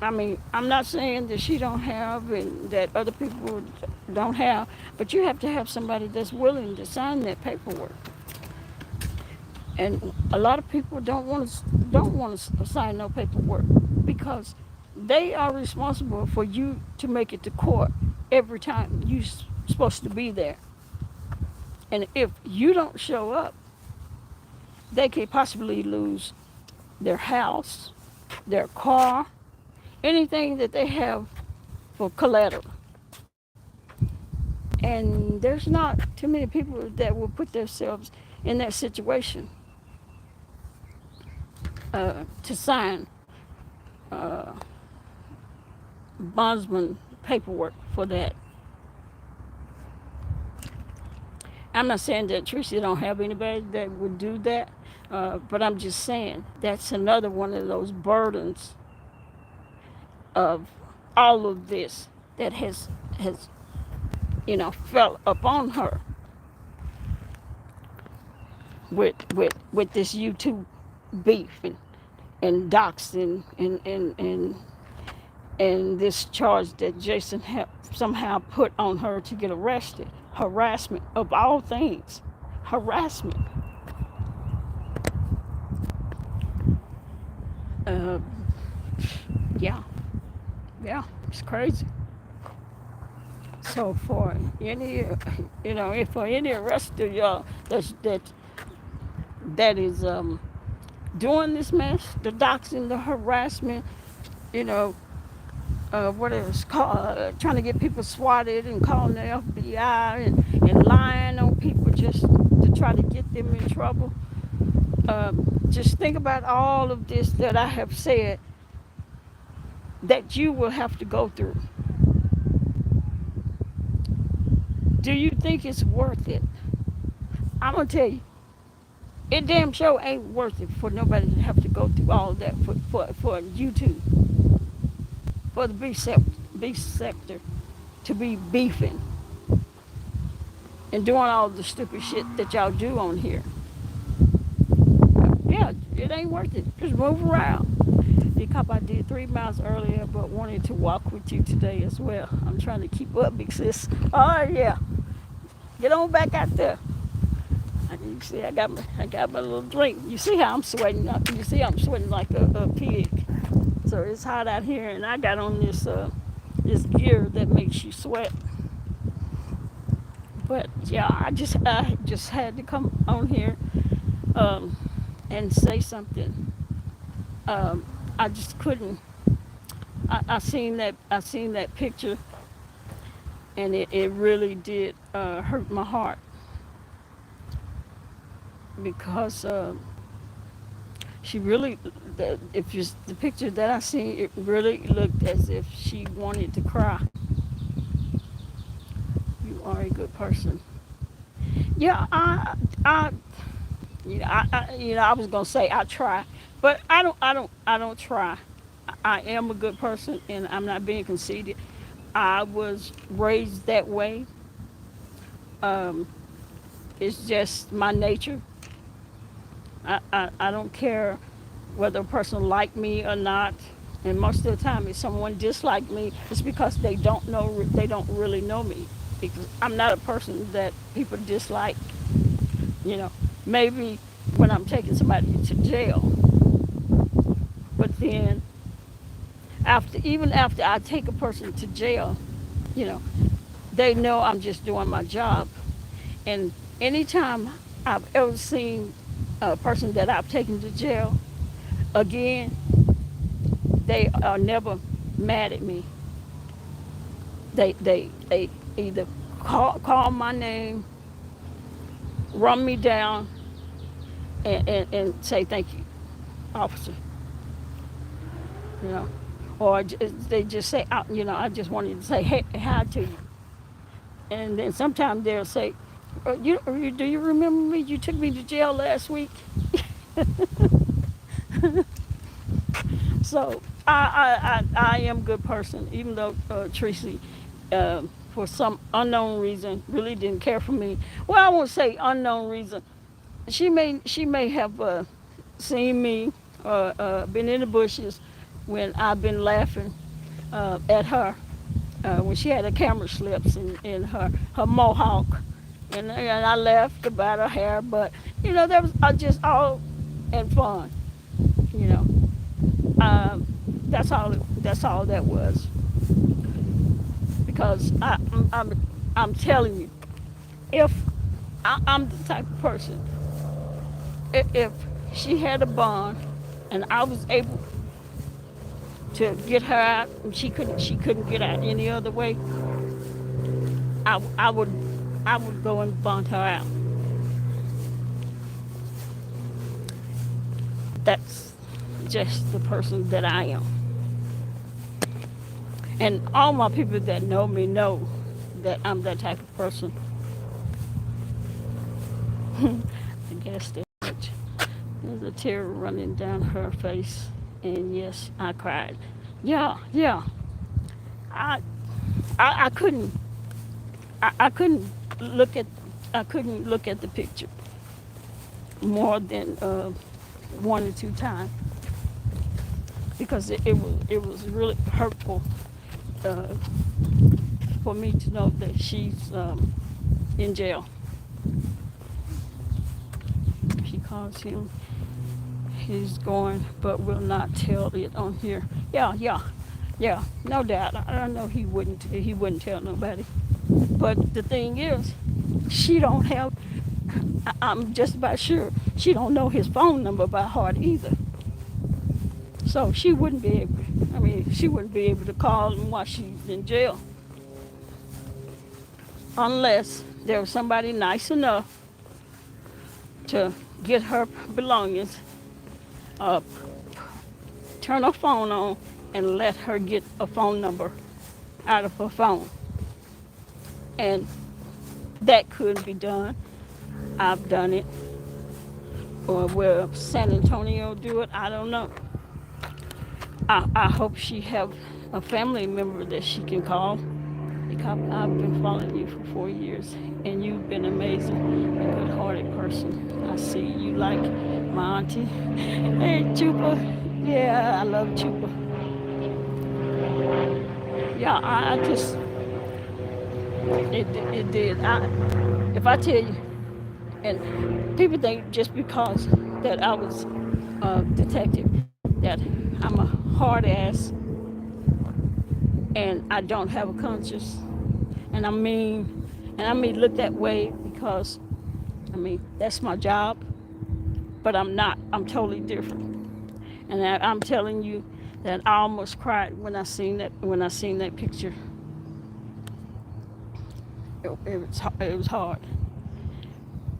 I mean, I'm not saying that she don't have and that other people don't have, but you have to have somebody that's willing to sign that paperwork. And a lot of people don't want to sign no paperwork because they are responsible for you to make it to court every time you're supposed to be there. And if you don't show up, they could possibly lose their house, their car, anything that they have for collateral. And there's not too many people that will put themselves in that situation to sign bondsman paperwork for that. I'm not saying that Tracy don't have anybody that would do that, but I'm just saying that's another one of those burdens of all of this that has fell upon her with this YouTube beef and doxing and this charge that Jason somehow put on her to get arrested. Harassment of all things. Harassment. Uh, yeah, it's crazy. So for any, for any arrest of y'all that is doing this mess, the doxing, the harassment, what it was called, trying to get people swatted and calling the FBI and lying on people just to try to get them in trouble. Just think about all of this that I have said that you will have to go through. Do you think it's worth it? I'm going to tell you, it damn sure ain't worth it for nobody to have to go through all of that for YouTube, for the beef sector to be beefing. and doing all the stupid shit that y'all do on here. Yeah, it ain't worth it. Just move around. The cop I did 3 miles earlier, but wanted to walk with you today as well. I'm trying to keep up, big sis. Oh yeah, get on back out there. You see, I got my little drink. You see how I'm sweating? You see I'm sweating like a pig. So it's hot out here, and I got on this gear that makes you sweat. But yeah, I just had to come on here um, and say something. I just couldn't. I seen that picture, and it really did hurt my heart because she really, if you the picture that I seen, it really looked as if she wanted to cry. You are a good person. Yeah, I I was gonna say I try, but I don't try. I am a good person, and I'm not being conceited. I was raised that way. Um, it's just my nature. I don't care whether a person like me or not. And most of the time, if someone dislike me, it's because they don't really know me. Because I'm not a person that people dislike. You know, maybe when I'm taking somebody to jail, but then even after I take a person to jail, you know, they know I'm just doing my job. And anytime I've ever seen a person that I've taken to jail again, they are never mad at me. They either call my name, run me down, and say thank you, officer. You know, or they just say, you know, I just wanted to say hey, hi to you. And then sometimes they'll say, do you remember me? You took me to jail last week. So I am a good person, even though Tracy, for some unknown reason, really didn't care for me. Well, I won't say unknown reason. She may have seen me or been in the bushes when I've been laughing at her when she had her camera slips and her mohawk, and I laughed about her hair, but you know that was just all in fun, you know. That's all that was. Because I'm telling you, if I'm the type of person, if she had a bond and I was able to get her out, and she couldn't get out any other way, I would go and bond her out. That's just the person that I am. And all my people that know me know that I'm that type of person. I guess there's a tear running down her face, and yes, I cried. Yeah, yeah. I I couldn't I couldn't look at the picture more than one or two times because it was really hurtful uh, for me to know that she's in jail. She calls him. He's going, but will not tell it on here. Yeah, yeah, yeah. No doubt. I know he wouldn't. He wouldn't tell nobody. But the thing is, she don't have. I'm just about sure she don't know his phone number by heart either. So she wouldn't be able. I mean, she wouldn't be able to call him while she's in jail, unless there was somebody nice enough to get her belongings, uh, turn her phone on, and let her get a phone number out of her phone. And that could be done. I've done it. Or will San Antonio do it? I don't know. I hope she have a family member that she can call. because I've been following you for 4 years, and you've been amazing, a good-hearted person. I see you like my auntie. Hey, Chupa. Yeah, I love Chupa. Yeah, I just it did. If I tell you, and people think just because that I was a detective that I'm a hard ass and I don't have a conscience, and I mean look that way because I mean that's my job, but I'm not. I'm totally different, and I'm telling you that I almost cried when I seen that picture. It was hard.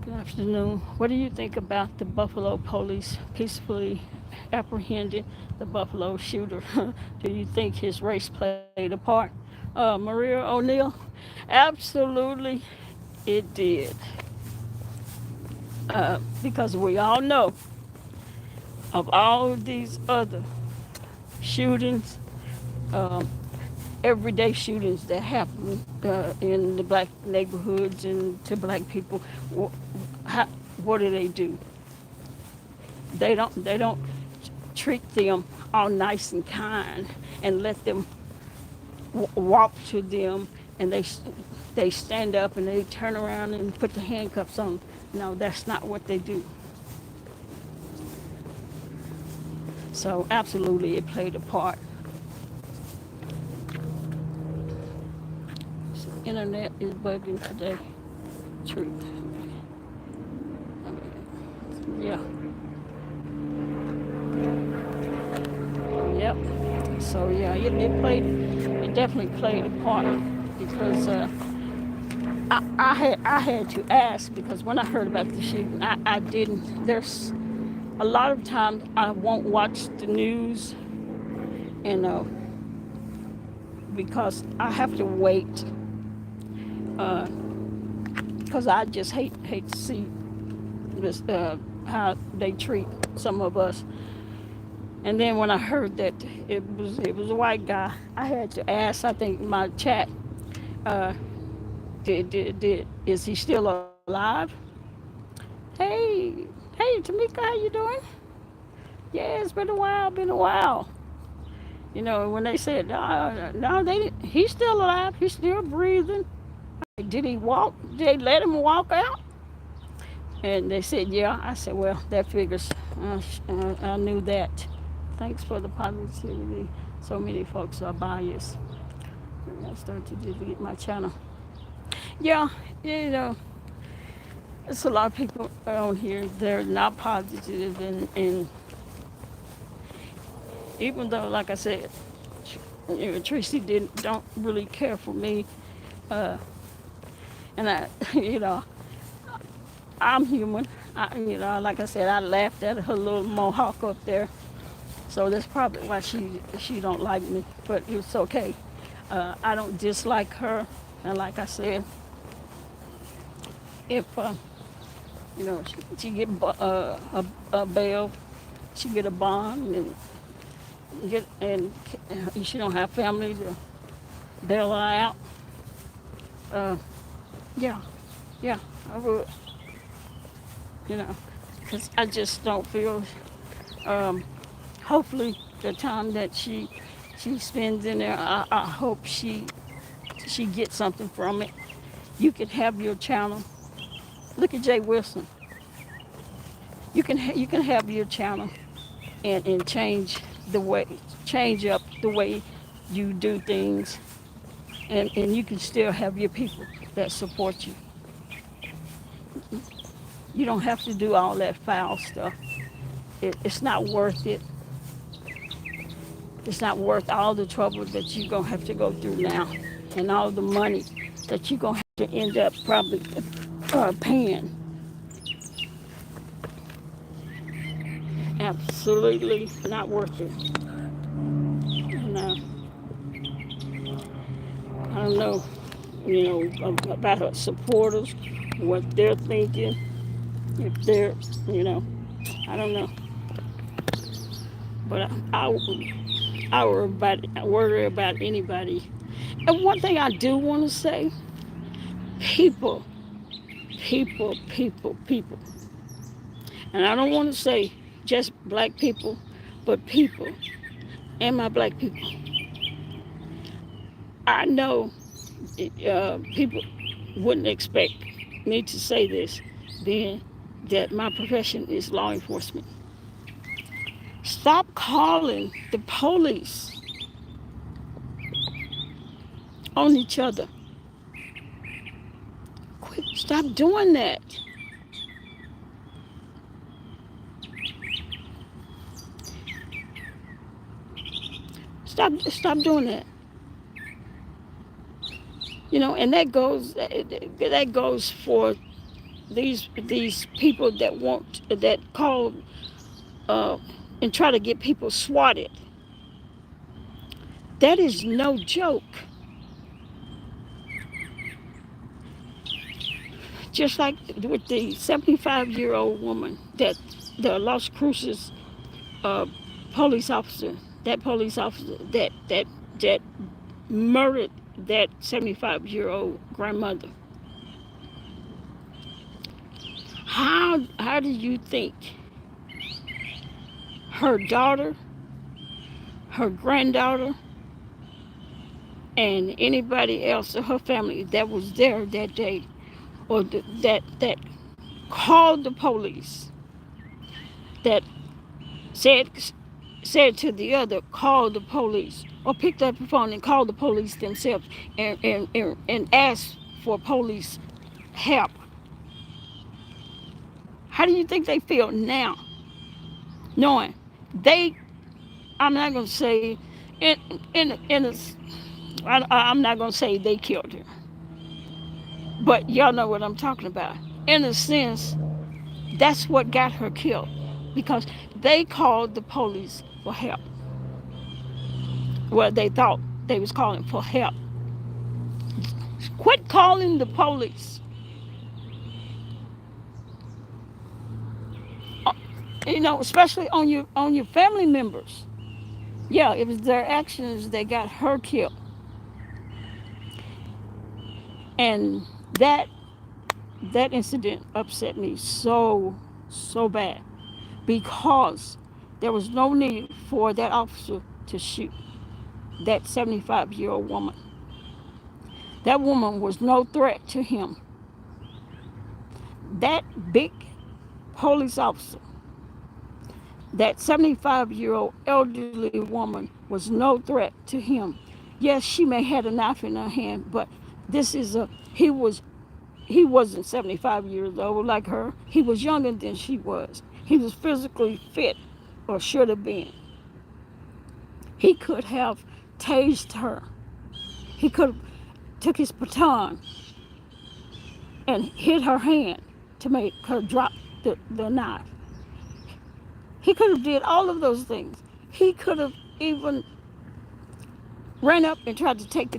Good afternoon. What do you think about the Buffalo police peacefully apprehending the Buffalo shooter? Do you think his race played a part? Maria O'Neill? Absolutely, it did. Because we all know of all these other shootings, um, everyday shootings that happen in the black neighborhoods and to black people. How, what do they do? They don't treat them all nice and kind and let them walk to them, and they stand up and they turn around and put the handcuffs on. No, that's not what they do. So absolutely, it played a part. Internet is bugging today. Truth. Yeah. Yep. So yeah, it definitely played a part because I had to ask because when I heard about the shooting, I didn't. There's a lot of times I won't watch the news, and because I have to wait, uh, because I just hate to see this how they treat some of us. And then when I heard that it was a white guy, I had to ask. I think my chat, uh, did is he still alive? Hey, hey, Tamika, how you doing? Yeah, it's been a while. Been a while. You know, when they said no, he's still alive. He's still breathing. Did he walk? Did they let him walk out? And they said, yeah. I said, well, that figures. I knew that. Thanks for the positivity. So many folks are biased. I start to delete my channel. Yeah, you know, there's a lot of people on here. They're not positive, and even though, like I said, Tracy don't really care for me, uh, and I, you know, I'm human. Like I said, I laughed at her little mohawk up there. So that's probably why she don't like me, but it's okay. I don't dislike her, and like I said, if she get a bail, she get a bond, and she don't have family to bail her out. Uh, yeah, yeah, I would, because I just don't feel. Um, Hopefully, the time that she spends in there, I hope she gets something from it. You can have your channel. Look at Jay Wilson. You can have your channel and change up the way you do things, and you can still have your people that support you. You don't have to do all that foul stuff. It's not worth it. It's not worth all the trouble that you're going to have to go through now and all the money that you're going to have to end up probably paying. Absolutely not worth it. And, I don't know, about her supporters, what they're thinking, if they're, I don't know. But I worry about anybody And one thing I do want to say, people, people. And I don't want to say just black people, but people and my black people. I know people wouldn't expect me to say this, being that my profession is law enforcement. Stop calling the police on each other. Quit. Stop doing that. Stop doing that. And that goes for these people that call uh, and try to get people swatted. That is no joke. Just like with the 75-year-old woman that the Las Cruces uh, police officer, that police officer that murdered that 75-year-old grandmother. How do you think her daughter, her granddaughter, and anybody else of her family that was there that day, or that called the police, that said to the other, call the police, or picked up the phone and called the police themselves, and asked for police help? How do you think they feel now, knowing they? I'm not gonna say in a, I'm not gonna say they killed her, but y'all know what I'm talking about. In a sense, that's what got her killed, because they called the police for help. Well, they thought they was calling for help. Quit calling the police. Uh, especially on your family members. Yeah, it was their actions that got her killed, and that incident upset me so bad, because there was no need for that officer to shoot that 75-year-old woman. That woman was no threat to him. That big police officer, that 75-year-old elderly woman, was no threat to him. Yes, she may have a knife in her hand, but this is a he wasn't 75 years old like her. He was younger than she was. He was physically fit, or should have been. He could have tased her. He could have took his baton and hit her hand to make her drop the knife. He could have did all of those things. He could have even ran up and tried to take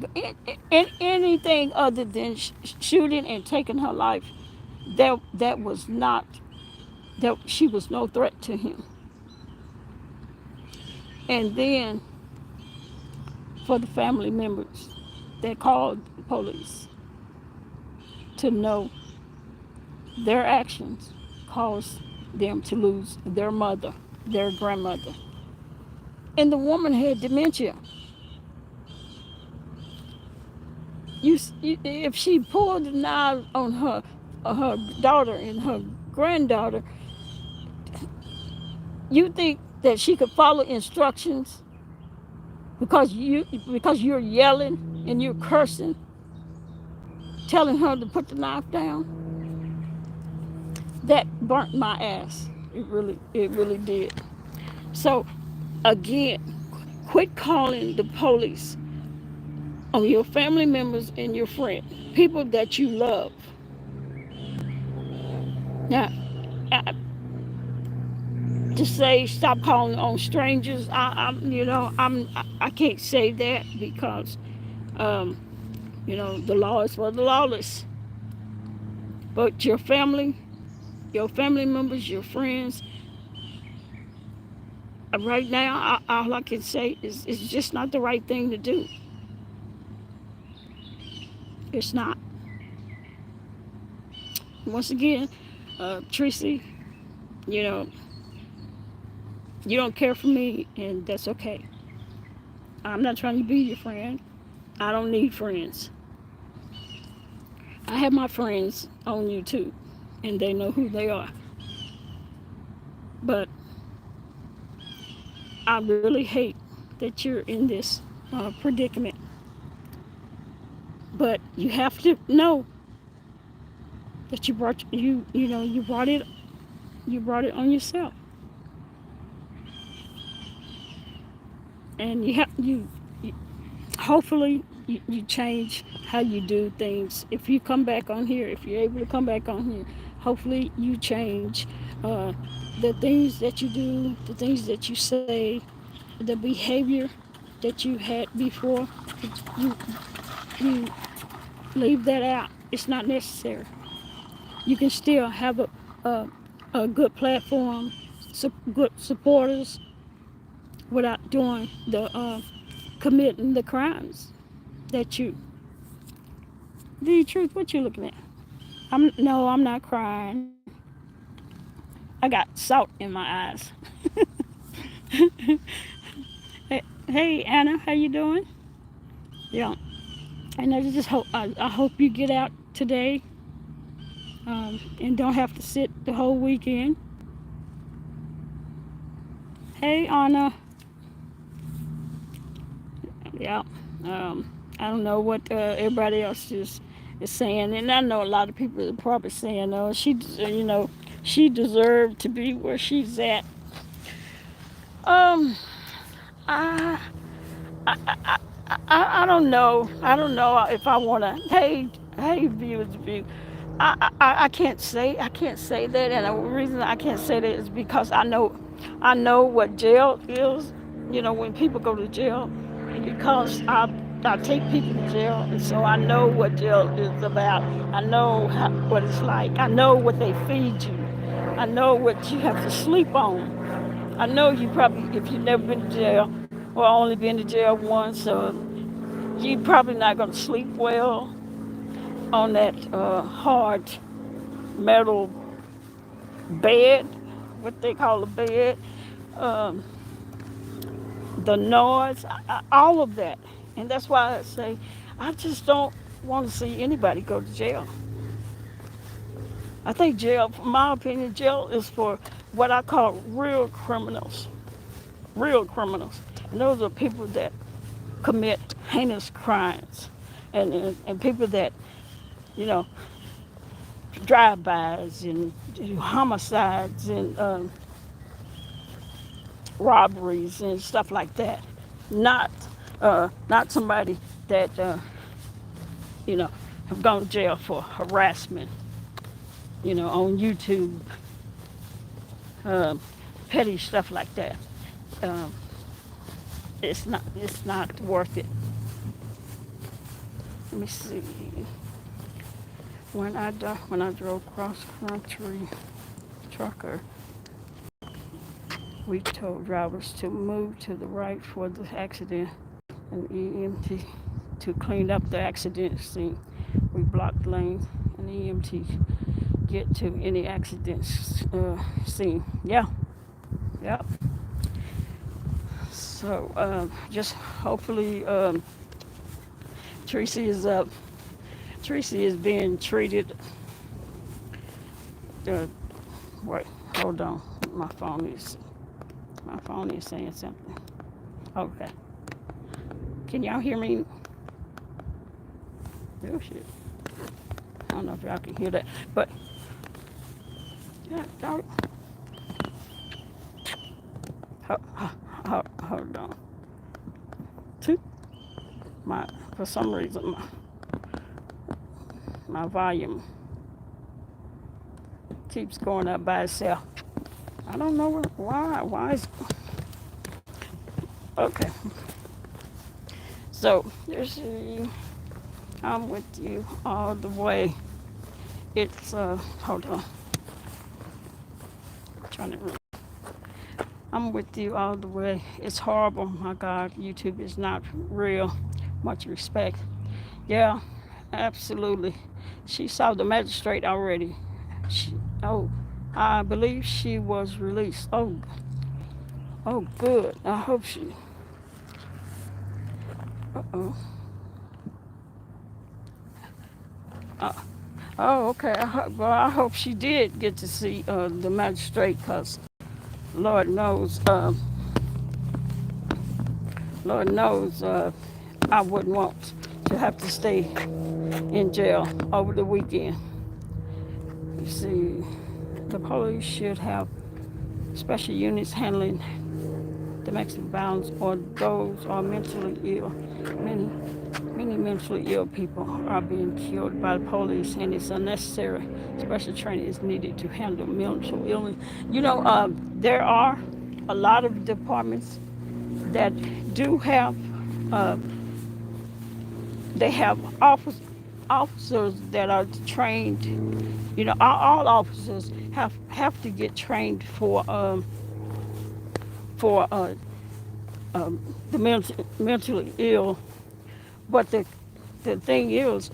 anything other than shooting and taking her life. That was not, that she was no threat to him. And then for the family members that called the police, to know their actions caused them to lose their mother, their grandmother. And the woman had dementia. If she pulled the knife on her daughter and her granddaughter, you think that she could follow instructions because you're yelling and you're cursing, telling her to put the knife down? That burnt my ass. It really did. So again, quit calling the police on your family members and your friends, people that you love. Now, I, to say stop calling on strangers, I can't say that, because um, the law is for the lawless. But your family members, your friends, right now, all I can say is it's just not the right thing to do. It's not. Once again, Tracy, you know, you don't care for me, and that's okay. I'm not trying to be your friend. I don't need friends. I have my friends on YouTube, and they know who they are. But I really hate that you're in this predicament. But you have to know that you brought it on yourself, and you hopefully you change how you do things. If you come back on here, if you're able to come back on here, hopefully you change uh, the things that you do, the things that you say, the behavior that you had before. You you leave that out. It's not necessary. You can still have a, a good platform, good supporters, without doing the committing the crimes that you. The truth, what you looking at? I'm not crying. I got salt in my eyes. Hey Anna, how you doing? Yeah, and I hope you get out today, and don't have to sit the whole weekend. Hey Anna, yeah. I don't know what everybody else is saying, and I know a lot of people are probably saying, "Oh, she deserved to be where she's at." Um, I, I don't know. I don't know if I want to. Hey, view. I can't say that, and the reason I can't say that is because I know what jail is. You know, when people go to jail, because I take people to jail, and so I know what jail is about. I know what it's like. I know what they feed you. I know what you have to sleep on. I know you probably, if you've never been to jail or only been to jail once, you probably not going to sleep well on that hard metal bed, what they call a bed, um, the noise, all of that. And that's why I say I just don't want to see anybody go to jail. I think jail, in my opinion, jail is for what I call real criminals. Real criminals. And those are people that commit heinous crimes, and people that, you know, drive-bys and homicides and robberies and stuff like that. Not not somebody that you know have gone to jail for harassment. You know, on YouTube, um, petty stuff like that. Um, it's not worth it. Let me see. When I drove cross country trucker, we told drivers to move to the right for the accident and EMT to clean up the accident scene. We blocked lanes and EMT get to any accidents scene. Yeah, yep. So just hopefully Tracy is up. Tracy is being treated. Uh, wait, hold on. My phone is saying something. Okay. Can y'all hear me? Oh shit. I don't know if y'all can hear that, but yeah, hold on. Two. My For some reason my volume keeps going up by itself. I don't know why. Why is okay? So there's I'm with you all the way. It's hold on. Trying to. I'm with you all the way. It's horrible. My God, YouTube is not real. Much respect. Yeah, Absolutely. She saw the magistrate already. She, oh, I believe she was released. Oh, oh, good. I hope she. Uh-oh. Uh, oh, okay. Well, I hope she did get to see the magistrate, cause Lord knows, Lord knows, I wouldn't want to have to stay in jail over the weekend. You see, the police should have special units handling domestic violence or those are mentally ill. Many, many mentally ill people are being killed by the police, and it's unnecessary. Special training is needed to handle mental illness. You know, there are a lot of departments that do have, uh, they have officers that are trained. You know, all officers have to get trained for the mentally ill. But the thing is,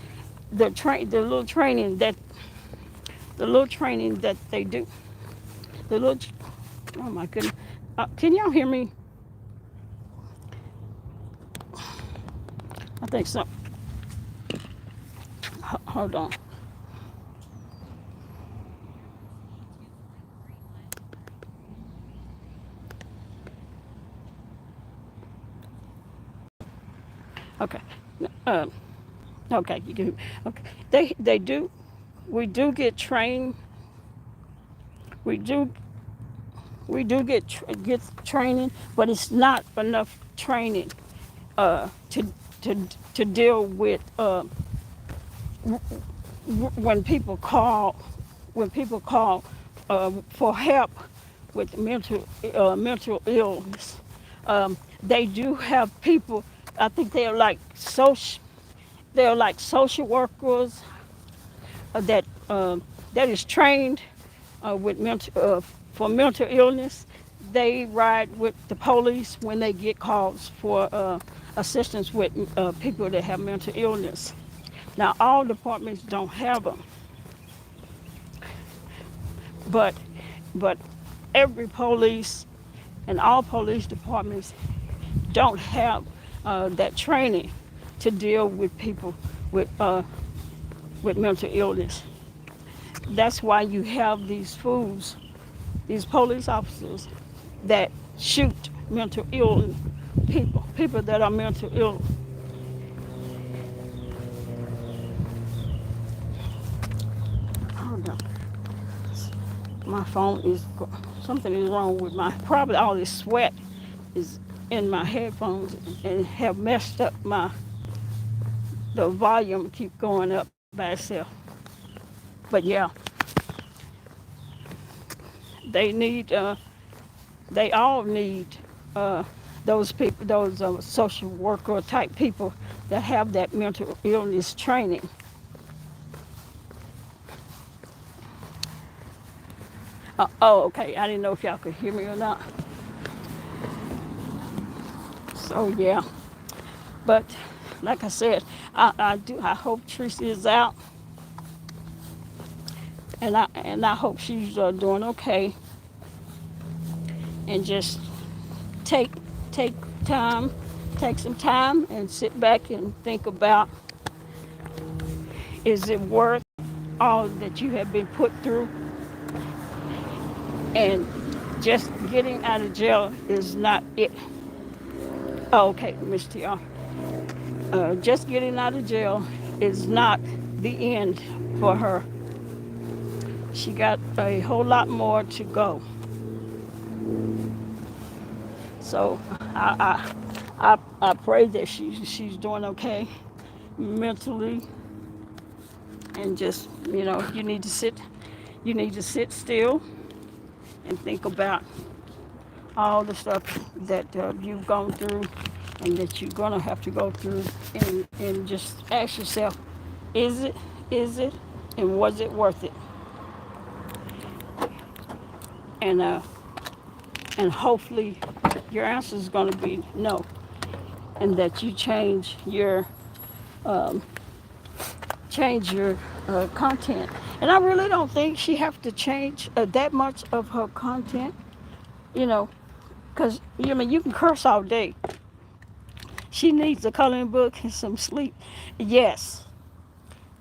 the little training that they do, the little oh my goodness, can y'all hear me? I think so. Hold on. Okay. Uh, okay, you can. Okay, they do. We do get trained. We do get training, but it's not enough training to to deal with when people call for help with mental illness. They do have people. I think they're like social workers that that is trained with for mental illness. They ride with the police when they get calls for assistance with people that have mental illness. Now, all departments don't have them, but but every police and all police departments don't have that training to deal with people with mental illness. That's why you have these fools, these police officers that shoot mental ill people that are mental ill. Hold on. My phone is, something is wrong with probably all this sweat is in my headphones and have messed up the volume keep going up by itself. But yeah, they need, they all need those people, those social worker type people that have that mental illness training. Oh, okay. I didn't know if y'all could hear me or not. So yeah, but like I said, I hope Tracy is out, and I hope she's doing okay, and just take take time, take some time, and sit back and think about: is it worth all that you have been put through? And just getting out of jail is not it. Oh, okay, Miss TR. Just getting out of jail is not the end for her. She got a whole lot more to go. So I pray that she's doing okay mentally, and just you need to sit still and think about all the stuff that you've gone through and that you're gonna have to go through, and just ask yourself, is it, and was it worth it? And and hopefully your answer is gonna be no, and that you change your change your content. And I really don't think she have to change that much of her content, you know, because I mean you can curse all day. She needs a coloring book and some sleep. Yes,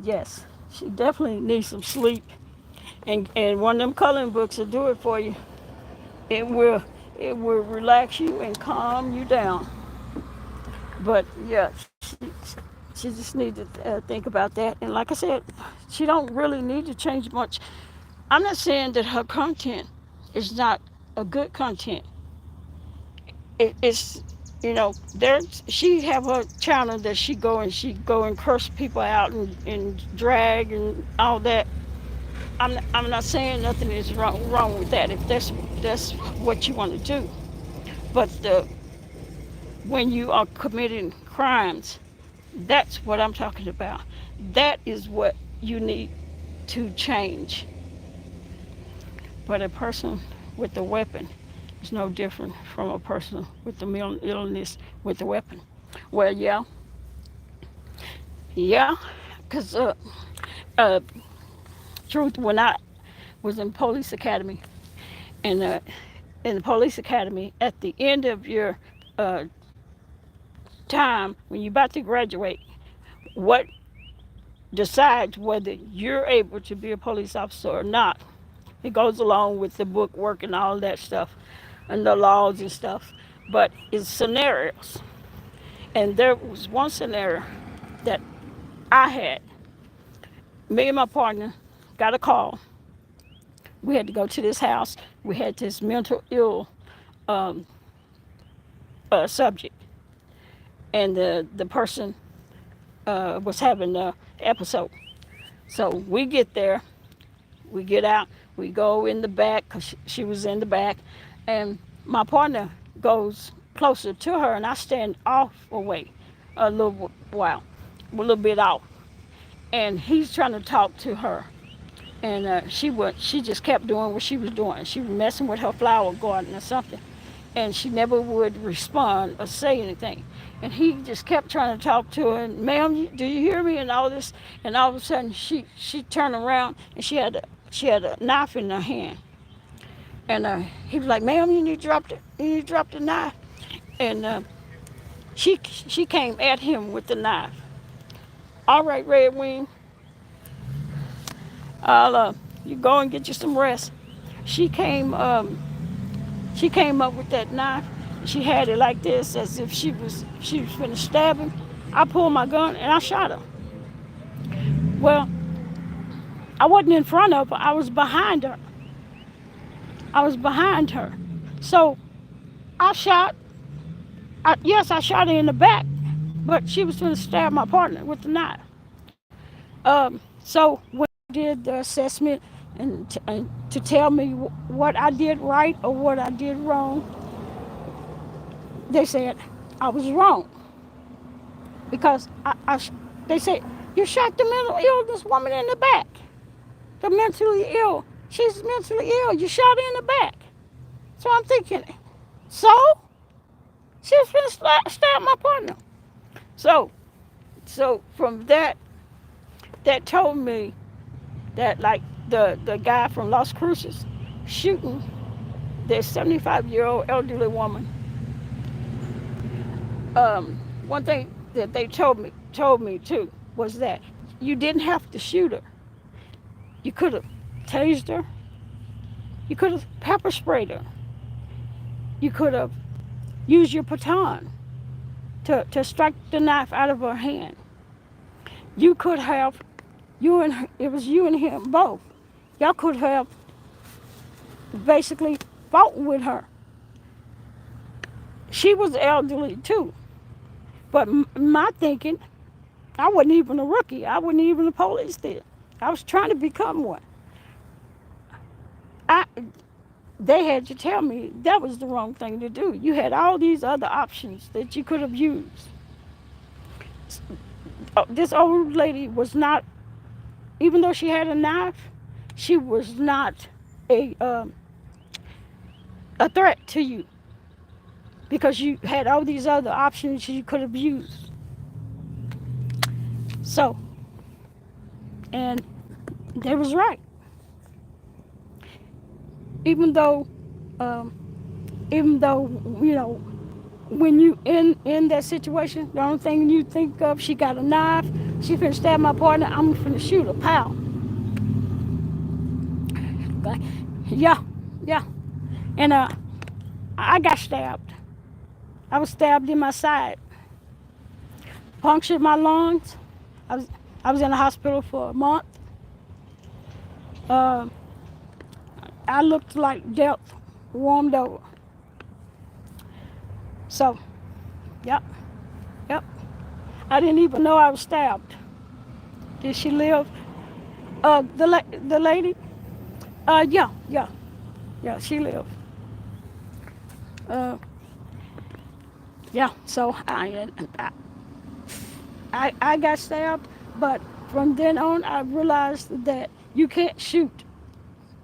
yes, she definitely needs some sleep. And one of them coloring books will do it for you. It will it will relax you and calm you down. But yeah, she just needs to think about that. And like I said, she don't really need to change much. I'm not saying that her content is not a good content. It's there she have her channel that she go and curse people out and drag and all that. I'm not saying nothing is wrong with that if that's what you want to do. But when you are committing crimes, that's what I'm talking about. That is what you need to change. But a person with a weapon is no different from a person with the mental illness with a weapon. Well, yeah, because uh, truth, when I was in police academy, and in the police academy, at the end of your uh, time, when you're about to graduate, what decides whether you're able to be a police officer or not? It goes along with the book work and all that stuff and the laws and stuff. But it's scenarios. And there was one scenario that I had. Me and my partner got a call. We had to go to this house. We had this mental ill um, subject. And the person was having an episode. So we get there, we get out, we go in the back because she was in the back, and my partner goes closer to her, and I stand off away a little while, a little bit off, and he's trying to talk to her, and she just kept doing what she was doing. She was messing with her flower garden or something, and she never would respond or say anything. And he just kept trying to talk to her, and ma'am, do you hear me? And all this, and all of a sudden she turned around and she had a knife in her hand, and he was like, ma'am, you need to drop the knife, and she came at him with the knife. All right, Red Wing, I'll you go and get you some rest. She came She came up with that knife. She had it like this, as if she was finna stab him. I pulled my gun and I shot her. Well, I wasn't in front of her. I was behind her. I was behind her. So I shot. Yes, I shot her in the back, but she was finna stab my partner with the knife. So when I did the assessment and to tell me what I did right or what I did wrong, they said I was wrong because they said you shot the mental illness woman in the back. The mentally ill. She's mentally ill. You shot her in the back. So I'm thinking, so she was gonna stab my partner. So, from that told me that like the guy from Las Cruces shooting this 75-year-old elderly woman. One thing that they told me too was that you didn't have to shoot her. You could have tased her. You could have pepper sprayed her. You could have used your baton to strike the knife out of her hand. You could have, it was you and him both. Y'all could have basically fought with her. She was elderly too. But my thinking, I wasn't even a rookie. I wasn't even a police then. I was trying to become one. I, they had to tell me that was the wrong thing to do. You had all these other options that you could have used. This old lady was not, even though she had a knife, she was not a threat to you because you had all these other options you could have used. So And they was right. Even though, um, even though, you know, when you in that situation, the only thing you think of, she got a knife, she finna stab my partner, I'm finna shoot her, pow. Like, yeah, yeah. And I got stabbed. I was stabbed in my side, punctured my lungs. I was I was in the hospital for a month. Uh, I looked like death, warmed over. So, yep, yep. I didn't even know I was stabbed. Did she live? The lady? Yeah, yeah, yeah. She lived. Uh, yeah. So I got stabbed, but from then on, I realized that you can't shoot.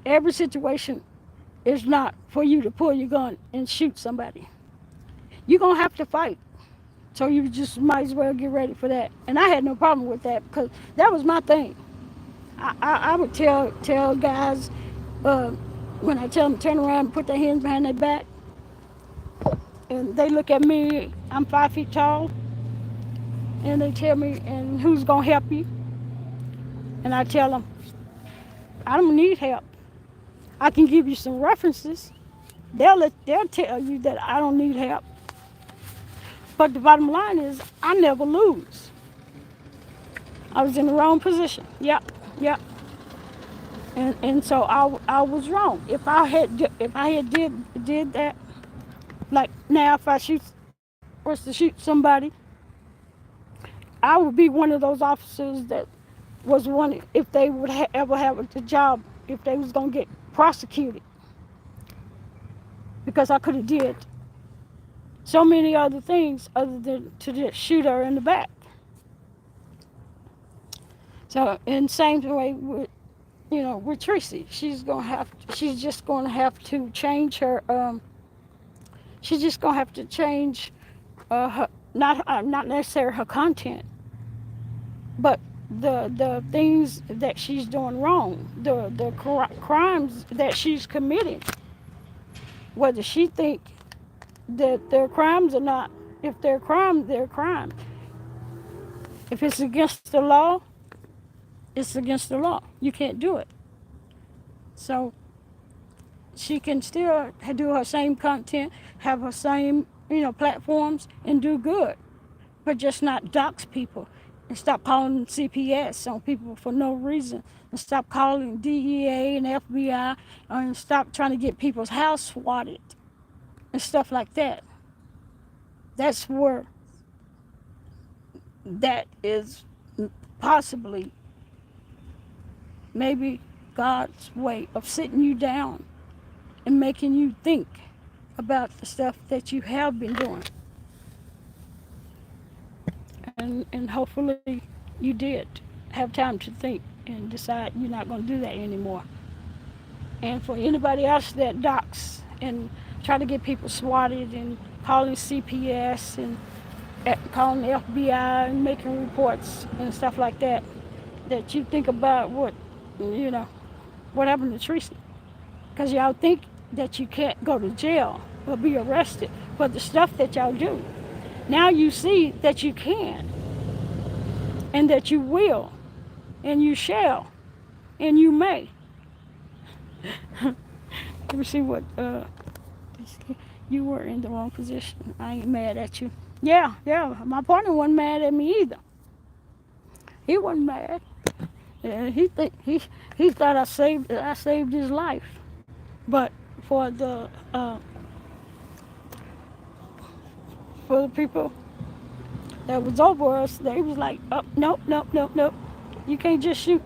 Every situation is not for you to pull your gun and shoot somebody. You're gonna have to fight. So you just might as well get ready for that. And I had no problem with that because that was my thing. I would tell guys uh, when I tell them to turn around and put their hands behind their back, and they look at me. I'm 5 feet tall, and they tell me, "And who's gonna help you?" And I tell them, "I don't need help. I can give you some references. They'll tell you that I don't need help. But the bottom line is, I never lose. I was in the wrong position. Yep, yep. And so I was wrong. If I had did that, like now if I was to shoot somebody, I would be one of those officers that was one if they would ever have a job, if they was gonna get prosecuted, because I could have did so many other things other than to just shoot her in the back. So in the same way with with Tracy, she's just gonna have to change her. She's just gonna have to change her, not necessarily her content, but the things that she's doing wrong, the crimes that she's committing, whether she think that they're crimes or not. If they're crimes, they're crimes. If it's against the law, it's against the law. You can't do it. So she can still do her same content, have her same platforms, and do good, but just not dox people and stop calling CPS on people for no reason, and stop calling DEA and FBI, and stop trying to get people's house swatted and stuff like that. That's where that is possibly maybe God's way of sitting you down and making you think about the stuff that you have been doing. And hopefully you did have time to think and decide you're not going to do that anymore. And for anybody else that docs and try to get people swatted and calling CPS and calling the FBI and making reports and stuff like that, that you think about what happened to Tracy. Because y'all think that you can't go to jail or be arrested for the stuff that y'all do. Now you see that you can, and that you will, and you shall, and you may. Let me see what, you were in the wrong position. I ain't mad at you. Yeah, my partner wasn't mad at me either. He wasn't mad. He thought I saved his life. But for the people that was over us, they was like, oh, nope. You can't just shoot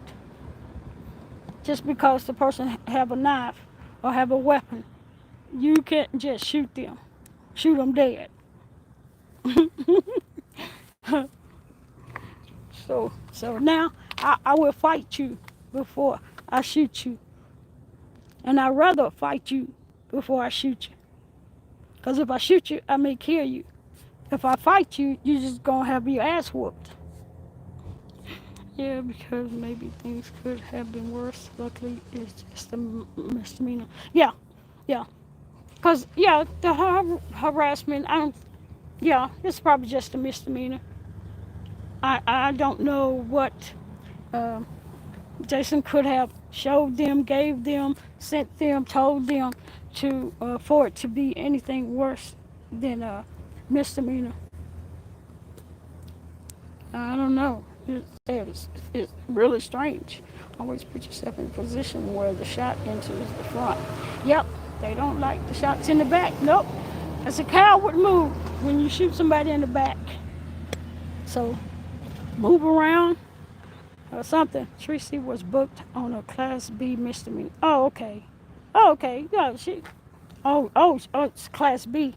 just because the person have a knife or have a weapon. You can't just shoot them. Shoot them dead. So now I will fight you before I shoot you. And I'd rather fight you before I shoot you. Because if I shoot you, I may kill you. If I fight you, you're just going to have your ass whooped. Yeah, because maybe things could have been worse. Luckily, it's just a misdemeanor. Yeah, yeah. Cause yeah, the harassment. I don't. Yeah, it's probably just a misdemeanor. I don't know what um, Jason could have showed them, gave them, sent them, told them to for it to be anything worse than a misdemeanor. I don't know. It's really strange. Always put yourself in a position where the shot enters the front. Yep, they don't like the shots in the back. Nope, that's a coward move when you shoot somebody in the back. So move around or something. Tracy was booked on a Class B misdemeanor. Oh, okay. Oh, okay. Yeah, she. Oh, it's Class B.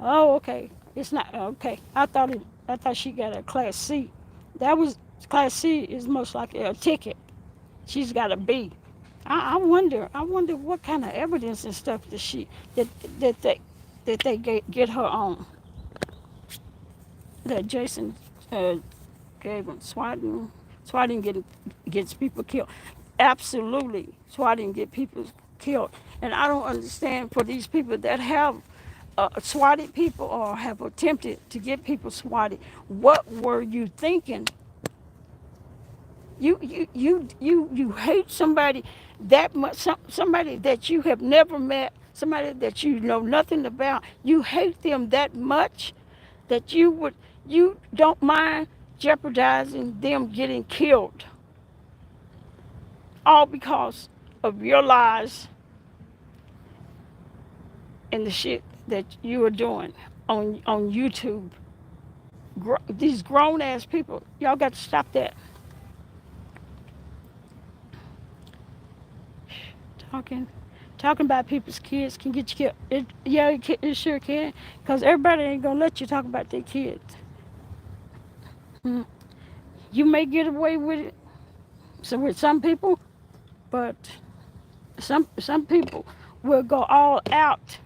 Oh, okay. It's not okay. I thought she got a Class C. That was Class C is most likely a ticket. She's got a B. I wonder. I wonder what kind of evidence and stuff that that they get her on that Jason uh, gave him. Swatting gets people killed. Absolutely, swatting get people killed. And I don't understand for these people that have swatted people or have attempted to get people swatted. What were you thinking? You hate somebody that much, somebody that you have never met, somebody that you know nothing about. You hate them that much that you don't mind jeopardizing them getting killed, all because of your lies and the shit that you are doing on YouTube. These grown ass people, y'all got to stop that. Talking, talking about people's kids can get you killed. Yeah, it sure can, cause everybody ain't gonna let you talk about their kids. Mm. You may get away with it, so with some people, but some people will go all out,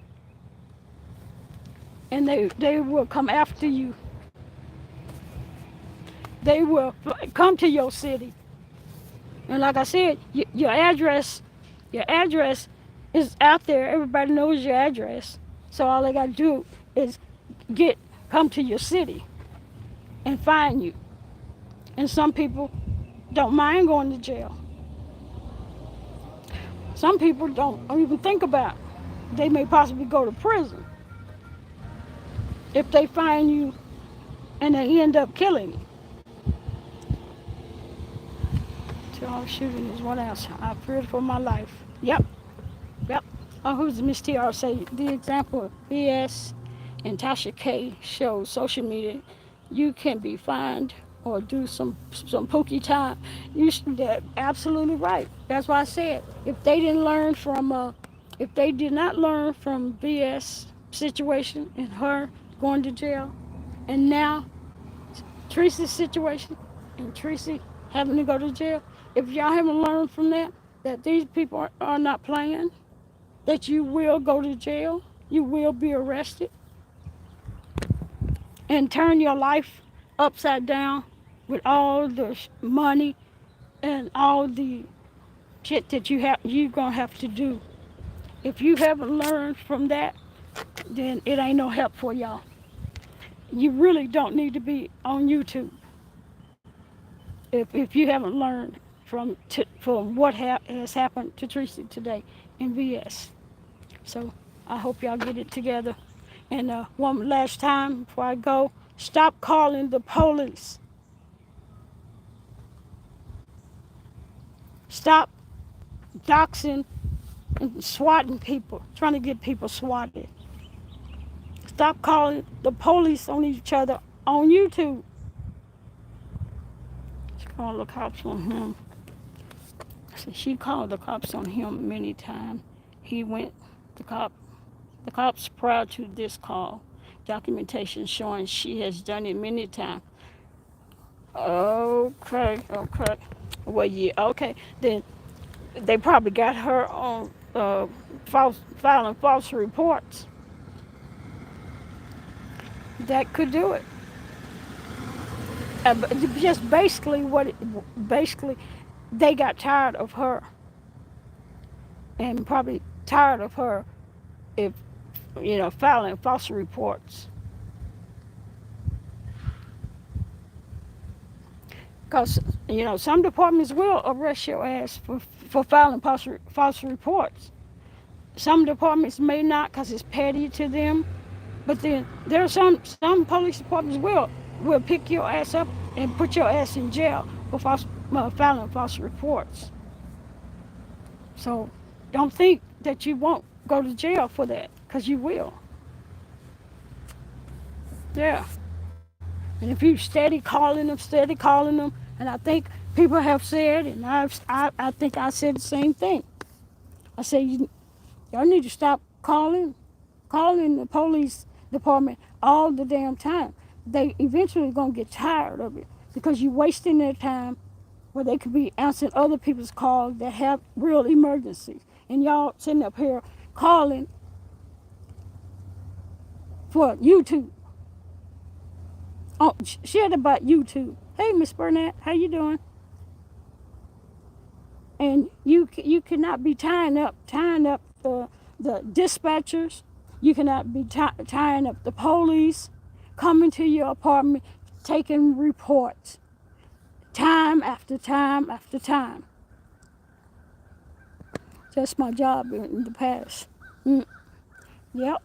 and they will come after you. They will come to your city, and like I said, your address is out there. Everybody knows your address, so all they got to do is get come to your city and find you. And some people don't mind going to jail. Some people don't even think about it. They may possibly go to prison if they find you and they end up killing you. Two-hour shooting is what else? I feared for my life. Yep, yep. Oh, who's Miss TR say the example of BS and Tasha K shows social media, you can be fined or do some pookie time. That absolutely right. That's why I said if they did not learn from BS situation and her going to jail, and now Tracy's situation and Tracy having to go to jail, if y'all haven't learned from that these people are not playing, that you will go to jail, you will be arrested, and turn your life upside down with all the money and all the shit that you're gonna have to do. If you haven't learned from that, then it ain't no help for y'all. You really don't need to be on YouTube if you haven't learned from what has happened to Tracy today in VS. So I hope y'all get it together. And one last time before I go, stop calling the police. Stop doxing and swatting people, trying to get people swatted. Stop calling the police on each other on YouTube. She called the cops on him. So she called the cops on him many times. He went, the cops prior to this call, documentation showing she has done it many times. Okay. Well, yeah, okay. Then they probably got her on filing false reports. That could do it. Just basically basically they got tired of her, and probably tired of her if filing false reports. Because some departments will arrest your ass for filing false reports. Some departments may not because it's petty to them. But then there are some police departments will pick your ass up and put your ass in jail for filing false reports. So don't think that you won't go to jail for that, because you will. Yeah. And if you steady calling them, and I think people have said, and I think I said the same thing. I said, y'all need to stop calling the police department all the damn time. They eventually gonna get tired of it because you're wasting their time where they could be answering other people's calls that have real emergencies. And y'all sitting up here calling for YouTube. Oh, shit about YouTube. Hey, Miss Burnett, how you doing? And you cannot be tying up the dispatchers. You cannot be tying up the police coming to your apartment, taking reports, time after time after time. That's my job in the past. Yep,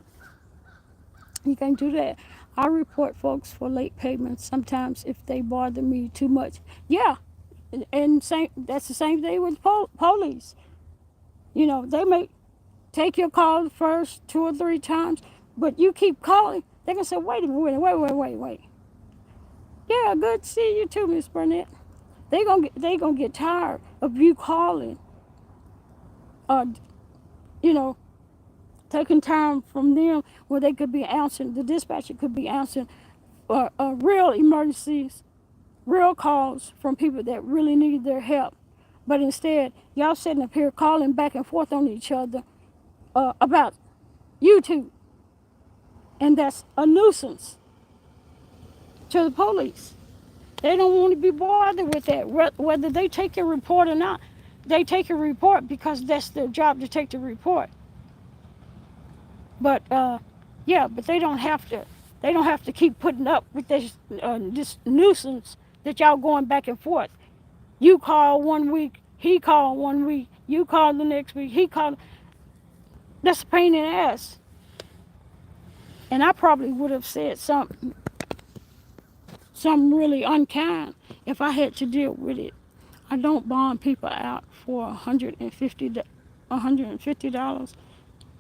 you can't do that. I report folks for late payments sometimes if they bother me too much. Yeah, and that's the same thing with police. They may take your call the first 2 or 3 times, but you keep calling, they're gonna say, wait a minute, wait. Yeah, good to see you too, Miss Burnett. They gonna get tired of you calling, uh, you know, taking time from them where they could be answering. The dispatcher could be answering real emergencies, real calls from people that really need their help. But instead, y'all sitting up here calling back and forth on each other about YouTube, and that's a nuisance to the police. They don't want to be bothered with that, whether they take a report or not. They take a report because that's their job to take the report. But but they don't have to. They don't have to keep putting up with this nuisance that y'all going back and forth. You call one week, he called one week. You call the next week, he called. That's a pain in the ass. And I probably would have said something really unkind if I had to deal with it. I don't bond people out for $150.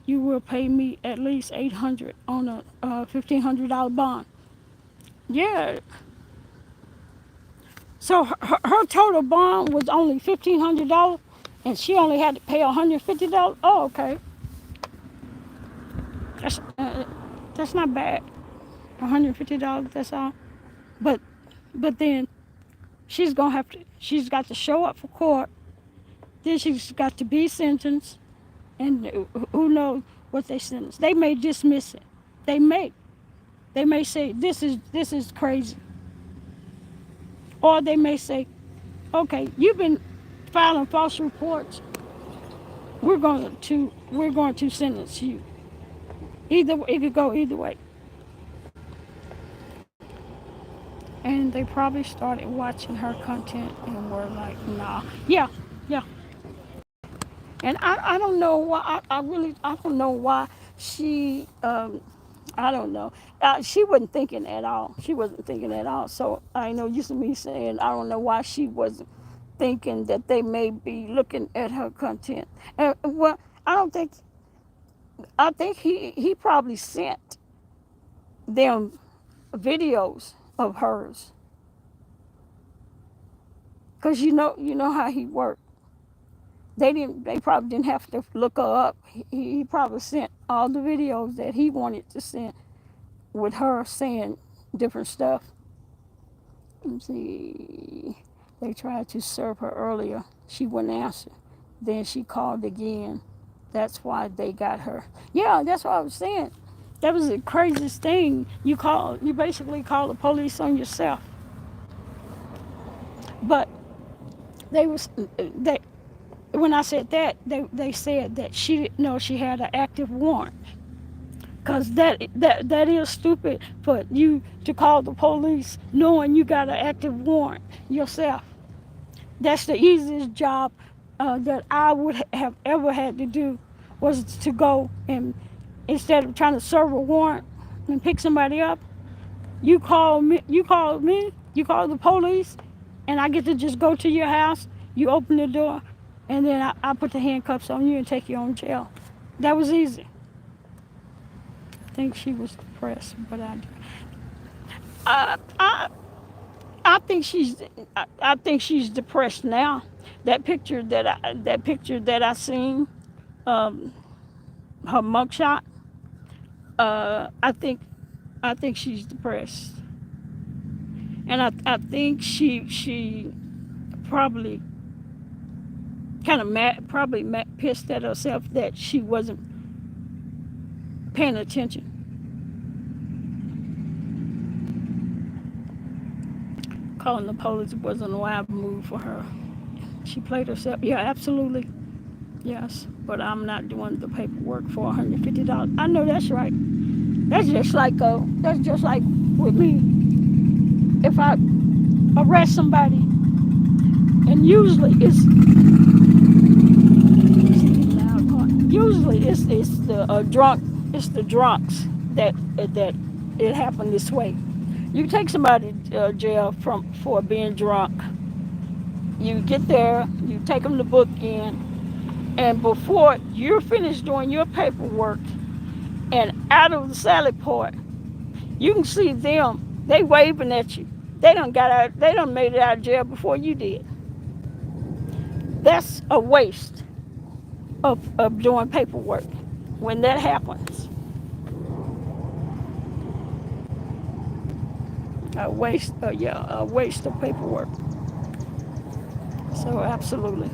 You will pay me at least $800 on a $1,500 bond. Yeah. So her total bond was only $1,500, and she only had to pay $150. Oh, okay. That's not bad. $150. That's all. But then she's got to show up for court. Then she's got to be sentenced, and who knows what they sentence. They may dismiss it. They may say this is crazy, or they may say, okay, you've been filing false reports. We're going to sentence you. It could go either way. And they probably started watching her content and were like, nah. Yeah. And I don't know why, I don't know why she, I don't know. She wasn't thinking at all. So I know used to me saying, I don't know why she wasn't thinking that they may be looking at her content. And well, I think he probably sent them videos of hers. Cause you know how he worked. They probably didn't have to look her up. He probably sent all the videos that he wanted to send with her saying different stuff. Let's see. They tried to serve her earlier. She wouldn't answer. Then she called again. That's why they got her. Yeah, that's what I was saying. That was the craziest thing. You basically call the police on yourself. But they was they when I said that, they said that she didn't know she had an active warrant. Cause that is stupid for you to call the police knowing you got an active warrant yourself. That's the easiest job that I would have ever had to do, was to go and, instead of trying to serve a warrant and pick somebody up, you call the police, and I get to just go to your house. You open the door, and then I put the handcuffs on you and take you on jail. That was easy. I think she was depressed, but I, I, I think she's depressed now. That picture that I seen, um, her mugshot. Uh, I think I think she's depressed, and I think she probably kind of mad, probably pissed at herself that she wasn't paying attention. Calling the police wasn't a wise move for her. She played herself. Yeah, absolutely. Yes, but I'm not doing the paperwork for $150. I know that's right. That's just like with me. If I arrest somebody, and usually it's the drunks that it happened this way. You take somebody to jail for being drunk. You get there, you take them to book in, and before you're finished doing your paperwork and out of the sally port, you can see them. They waving at you. They done got out. They done made it out of jail before you did. That's a waste of doing paperwork. When that happens, a waste of paperwork. So absolutely.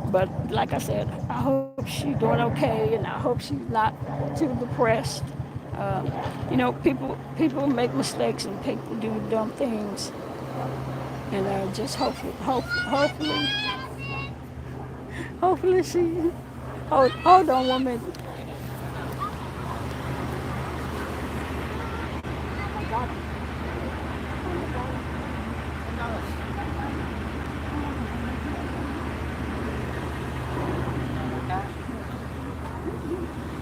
But like I said, I hope she's doing okay, and I hope she's not too depressed. Um, people make mistakes and people do dumb things, and just hopefully she. Hold on one minute.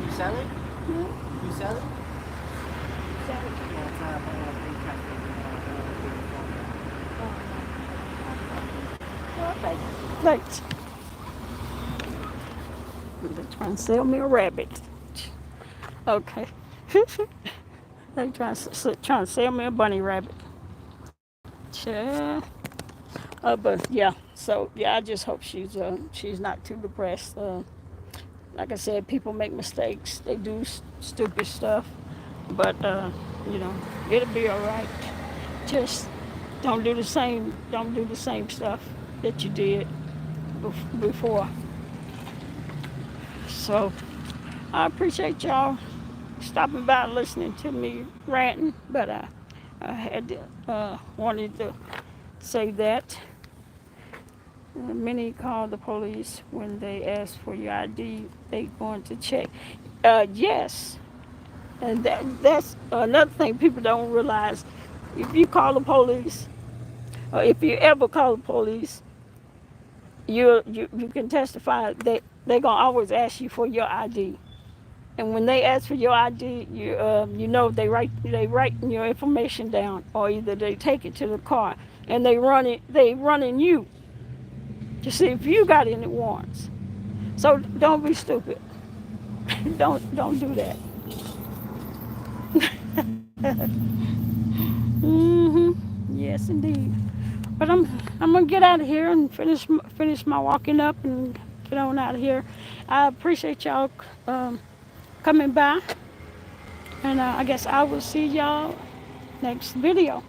You sell it? You sell it? Yeah, it's not a big Thanks. They're trying to sell me a rabbit. Okay. They trying to sell me a bunny rabbit. Sure. But yeah. So yeah, I just hope she's not too depressed. Like I said, people make mistakes. They do stupid stuff, but you know, it'll be all right. Just don't do the same stuff that you did before. So I appreciate y'all stopping by and listening to me ranting, but I had to, wanted to say that. Many call the police when they ask for your ID. They going to check. Yes, and that's another thing people don't realize. If you call the police, or if you ever call the police, you can testify that they're gonna always ask you for your ID. And when they ask for your ID, you know they writing your information down, or either they take it to the car and they running you to see if you got any warrants. So don't be stupid. Don't do that. Mhm. Yes, indeed. But I'm gonna get out of here and finish my walking up and get on out of here. I appreciate y'all coming by, and I guess I will see y'all next video.